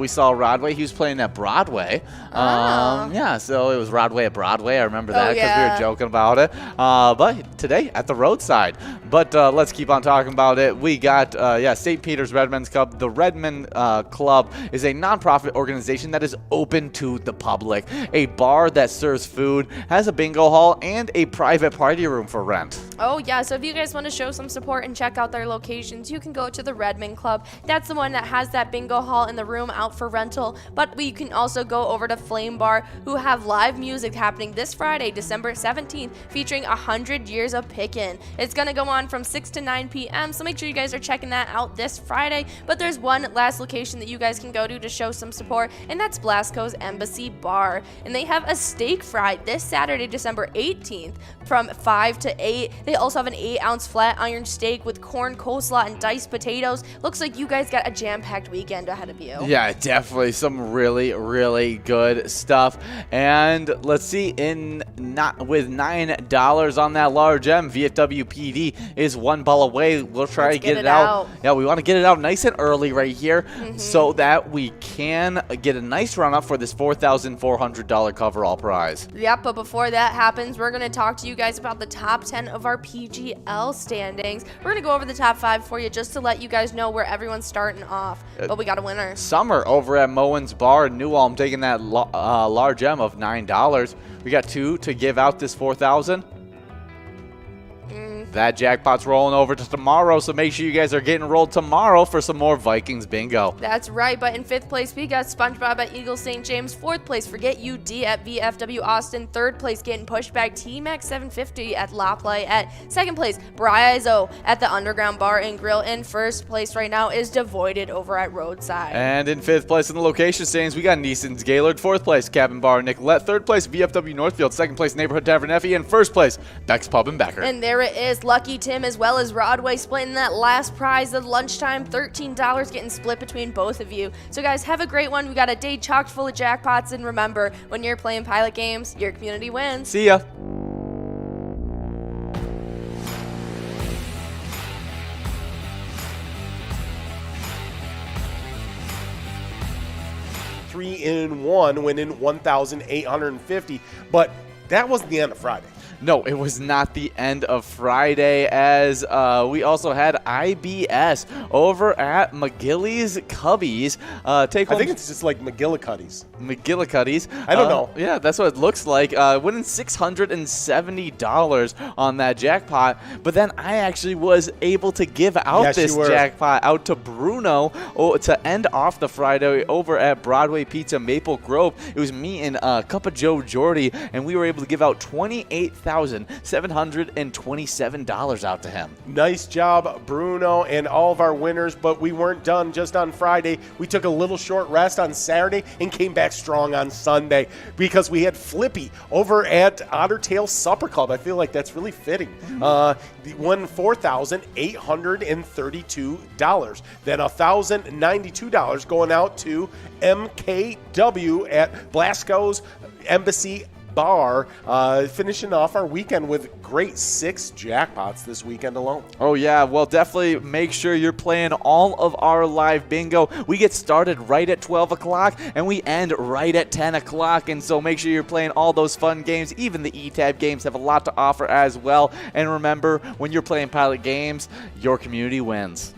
[SPEAKER 2] saw Rodway, he was playing at Broadway. Yeah, so it was Rodway at Broadway. I remember that because we were joking about it. But today at the roadside. But let's keep on talking about it. We got St. Peter's Redmond's Club. The Redmond Club is a nonprofit organization that is open to the public. A bar that serves food, has a bingo hall, and a private party room for rent.
[SPEAKER 1] Oh yeah, so if you guys want to show some support and check out their locations, you can go to the Redmond Club. That's the one that has that bingo hall and the room out for rental. But you can also go over to Flame Bar, who have live music happening this Friday, December 17th, featuring 100 Years of Pickin'. It's going to go on from 6 to 9 p.m., so make sure you guys are checking that out this Friday. But there's one last location that you guys can go to show some support, and that's Blasco's Embassy Bar. And they have a steak fry this Saturday, December 18th from 5 to 8. They also have an 8-ounce flat iron steak with corn, coleslaw, and diced potatoes. Looks like you guys got a jam-packed weekend ahead of you.
[SPEAKER 2] Yeah, definitely some really, really good stuff. And let's see, with $9 on that large M, VFW PD is one ball away. We'll try to get it out. Yeah, we want to get it out nice and early right here so that we can get a nice run up for this $4,400 coverall prize.
[SPEAKER 1] Yep, but before that happens, we're going to talk to you guys about the top 10 of our PGL standings. We're going to go over the top 5 for you just to let you guys know where everyone's starting off. But we got a winner.
[SPEAKER 2] Summer over at Moen's Bar in New Ulm taking that large M of $9. We got 2 to give out this $4,000. That jackpot's rolling over to tomorrow, so make sure you guys are getting rolled tomorrow for some more Vikings bingo.
[SPEAKER 1] That's right, but in 5th place, we got SpongeBob at Eagle St. James. 4th place, Forget UD at VFW Austin. 3rd place, getting pushed back, T-Max 750 at La Playette. 2nd place, Braizo at the Underground Bar and Grill. In 1st place right now is Devoided over at Roadside.
[SPEAKER 2] And in 5th place in the location standings, we got Neeson's Gaylord. 4th place, Cabin Bar Nicolette. 3rd place, VFW Northfield. 2nd place, Neighborhood Tavern Effie. And 1st place, Beck's Pub and Becker.
[SPEAKER 1] And there it is. Lucky Tim as well as Rodway splitting that last prize of lunchtime, $13 getting split between both of you. So guys, have a great one. We got a day chock full of jackpots, and remember, when you're playing Pilot games, your community wins.
[SPEAKER 2] See ya.
[SPEAKER 14] Three in one, winning $1,850. But that wasn't the end of Friday.
[SPEAKER 2] No, it was not the end of Friday, as we also had IBS over at McGilly's Cubbies.
[SPEAKER 14] I think it's just like McGillicuddy's.
[SPEAKER 2] McGillicuddy's.
[SPEAKER 14] I don't know.
[SPEAKER 2] Yeah, that's what it looks like. Winning $670 on that jackpot. But then I actually was able to give out this jackpot out to Bruno to end off the Friday over at Broadway Pizza Maple Grove. It was me and Cup of Joe Jordy, and we were able to give out $28,727 out to him.
[SPEAKER 14] Nice job, Bruno, and all of our winners, but we weren't done just on Friday. We took a little short rest on Saturday and came back strong on Sunday because we had Flippy over at Otter Tail Supper Club. I feel like that's really fitting. Won $4,832. Then $1,092 going out to MKW at Blasco's Embassy Bar, finishing off our weekend with great 6 jackpots this weekend alone.
[SPEAKER 2] Oh yeah, well definitely make sure you're playing all of our live bingo. We get started right at 12 o'clock and we end right at 10 o'clock, and so make sure you're playing all those fun games. Even the E-Tab games have a lot to offer as well. And remember, when you're playing Pilot games, your community wins.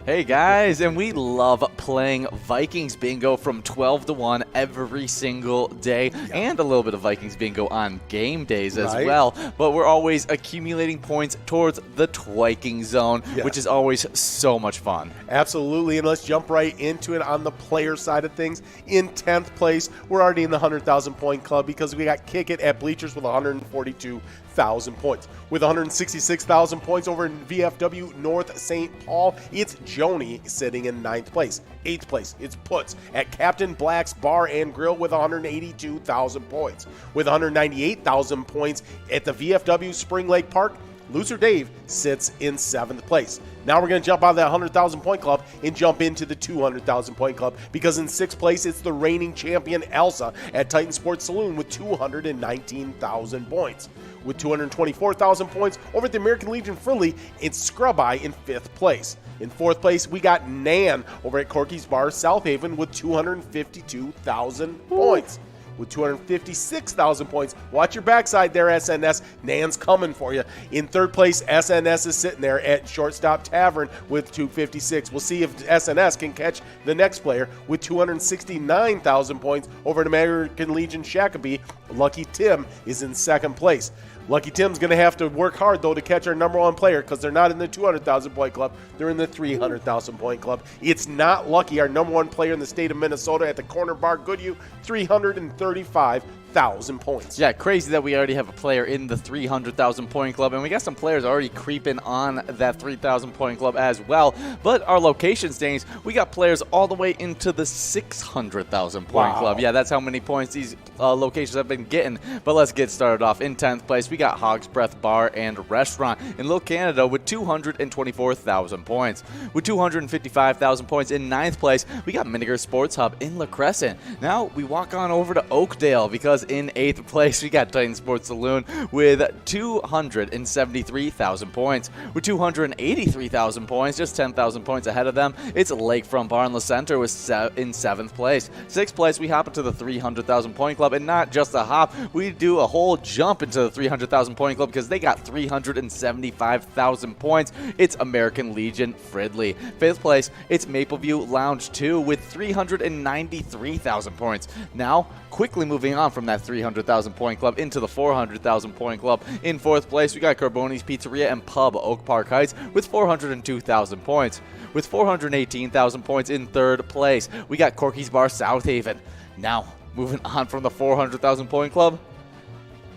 [SPEAKER 2] Hey guys, and we love playing Vikings Bingo from 12 to 1 every single day, and a little bit of Vikings Bingo on game days as well. But we're always accumulating points towards the twiking zone, which is always so much fun.
[SPEAKER 14] Absolutely, and let's jump right into it on the player side of things. In 10th place, we're already in the 100,000 point club because we got Kick It at Bleachers with 142,000 points. With 166,000 points over in VFW North St. Paul, it's Joni sitting in 9th place. 8th place, it's Puts at Captain Black's Bar and Grill with 182,000 points. With 198,000 points at the VFW Spring Lake Park, Loser Dave sits in 7th place. Now we're going to jump out of that 100,000 point club and jump into the 200,000 point club because in 6th place it's the reigning champion Elsa at Titan Sports Saloon with 219,000 points. With 224,000 points over at the American Legion Fridley, it's Scrub Eye in 5th place. In 4th place, we got Nan over at Corky's Bar South Haven with 252,000 points. With 256,000 points. Watch your backside there, SNS. Nan's coming for you. In 3rd place, SNS is sitting there at Shortstop Tavern with 256. We'll see if SNS can catch the next player with 269,000 points over at American Legion Shakopee. Lucky Tim is in 2nd place. Lucky Tim's going to have to work hard, though, to catch our number 1 player because they're not in the 200,000 point club. They're in the 300,000 point club. It's not Lucky, our number 1 player in the state of Minnesota at the Corner Bar Goodhue, 335,000 points.
[SPEAKER 2] Yeah, crazy that we already have a player in the 300,000 point club, and we got some players already creeping on that 3,000 point club as well. But our location standings, we got players all the way into the 600,000 point club. Yeah, that's how many points these locations have been getting. But let's get started off. In 10th place, we got Hog's Breath Bar and Restaurant in Little Canada with 224,000 points. With 255,000 points in 9th place, we got Miniger Sports Hub in La Crescent. Now we walk on over to Oakdale because in 8th place, we got Titan Sports Saloon with 273,000 points. With 283,000 points, just 10,000 points ahead of them, it's Lakefront Bar in La Center in 7th place. 6th place, we hop into the 300,000 point club, and not just a hop, we do a whole jump into the 300,000 point club because they got 375,000 points. It's American Legion Fridley. 5th place, it's Mapleview Lounge 2 with 393,000 points. Now, quickly moving on from that 300,000 point club into the 400,000 point club. In 4th place, we got Carboni's Pizzeria and Pub Oak Park Heights with 402,000 points. With 418,000 points in 3rd place, we got Corky's Bar South Haven. Now, moving on from the 400,000 point club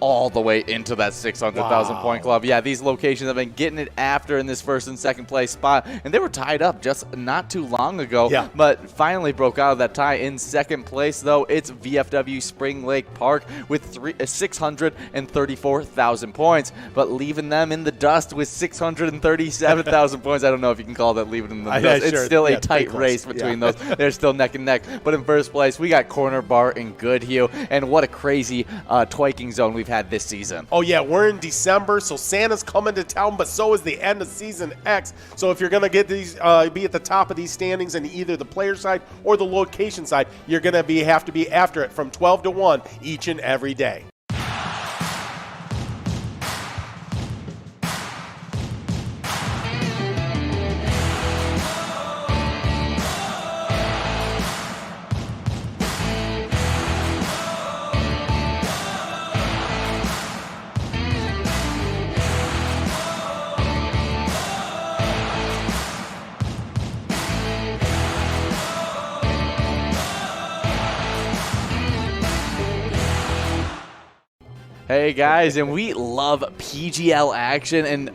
[SPEAKER 2] all the way into that 600,000 point club. Yeah, these locations have been getting it after in this 1st and 2nd place spot, and they were tied up just not too long ago, but finally broke out of that tie. In 2nd place, though, it's VFW Spring Lake Park with 634,000 points, but leaving them in the dust with 637,000 points. I don't know if you can call that leaving them in the dust. It's still a tight race between those. They're still neck and neck. But in 1st place, we got Corner Bar in Goodhue, and what a crazy twiking zone we've had this season.
[SPEAKER 14] Oh yeah, we're in December, so Santa's coming to town, but so is the end of Season X. So if you're going to get these, be at the top of these standings in either the player side or the location side, you're going to have to be after it from 12 to 1 each and every day.
[SPEAKER 2] Hey guys, and we love PGL action, and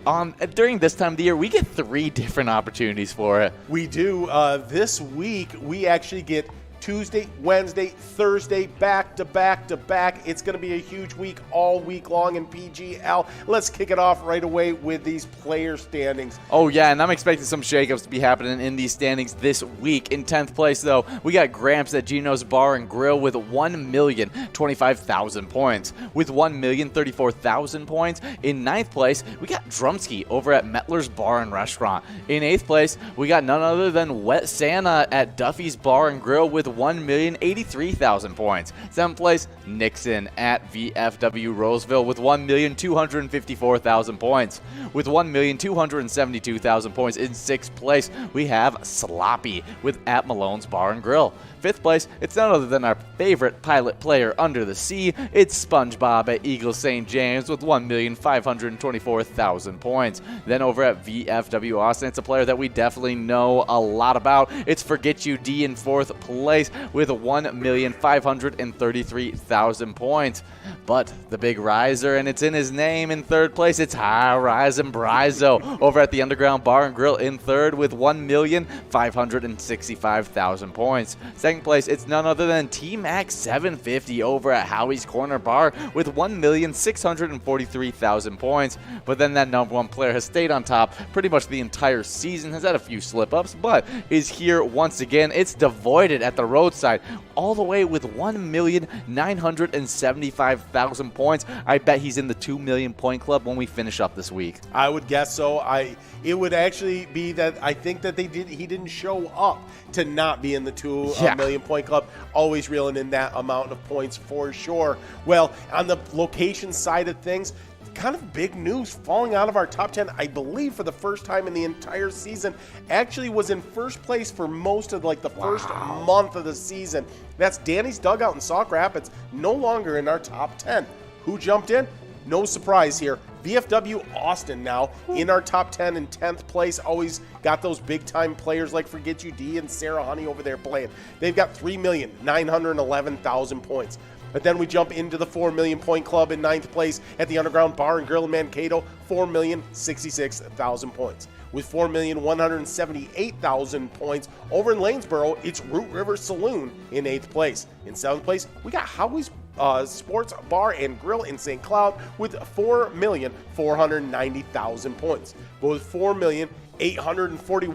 [SPEAKER 2] during this time of the year, we get 3 different opportunities for it.
[SPEAKER 14] We do. This week, we actually get Tuesday, Wednesday, Thursday, back to back to back. It's going to be a huge week all week long in PGL. Let's kick it off right away with these player standings.
[SPEAKER 2] Oh yeah, and I'm expecting some shakeups to be happening in these standings this week. In 10th place, though, we got Gramps at Gino's Bar and Grill with 1,025,000 points. With 1,034,000 points, in 9th place, we got Drumsky over at Mettler's Bar and Restaurant. In 8th place, we got none other than Wet Santa at Duffy's Bar and Grill with with 1,083,000 points. 7th place, Nixon at VFW Roseville with 1,254,000 points. With 1,272,000 points in 6th place, we have Sloppy with at Malone's Bar and Grill. 5th place, it's none other than our favorite pilot player under the sea. It's SpongeBob at Eagle St. James with 1,524,000 points. Then over at VFW Austin, it's a player that we definitely know a lot about. It's Forget You D in 4th place with 1,533,000 points. But the big riser, and it's in his name, in 3rd place, it's Horizon Brizo over at the Underground Bar and Grill in 3rd with 1,565,000 points. 2nd place, it's none other than T-Max 750 over at Howie's Corner Bar with 1,643,000 points. But then that number 1 player has stayed on top pretty much the entire season, has had a few slip-ups, but is here once again. It's Devoided at the roadside, all the way with 1,975,000 points. I bet he's in the 2 million point club when we finish up this week.
[SPEAKER 14] I would guess so. It would actually be that I think that he didn't show up to not be in the 2 million point club. Always reeling in that amount of points for sure. Well, on the location side of things, kind of big news falling out of our top 10, I believe for the first time in the entire season. Actually was in first place for most of the first month of the season. That's Danny's Dugout in Sauk Rapids, no longer in our top 10. Who jumped in? No surprise here. VFW Austin now in our top 10 in 10th place. Always got those big-time players like Forget You D and Sarah Honey over there playing. They've got 3,911,000 points. But then we jump into the 4 million point club in 9th place at the Underground Bar and Grill in Mankato, 4,066,000 points. With 4,178,000 points over in Lanesboro, it's Root River Saloon in 8th place. In 7th place, we got Howie's Sports Bar and Grill in St. Cloud with 4,490,000 points. But with 4,841,000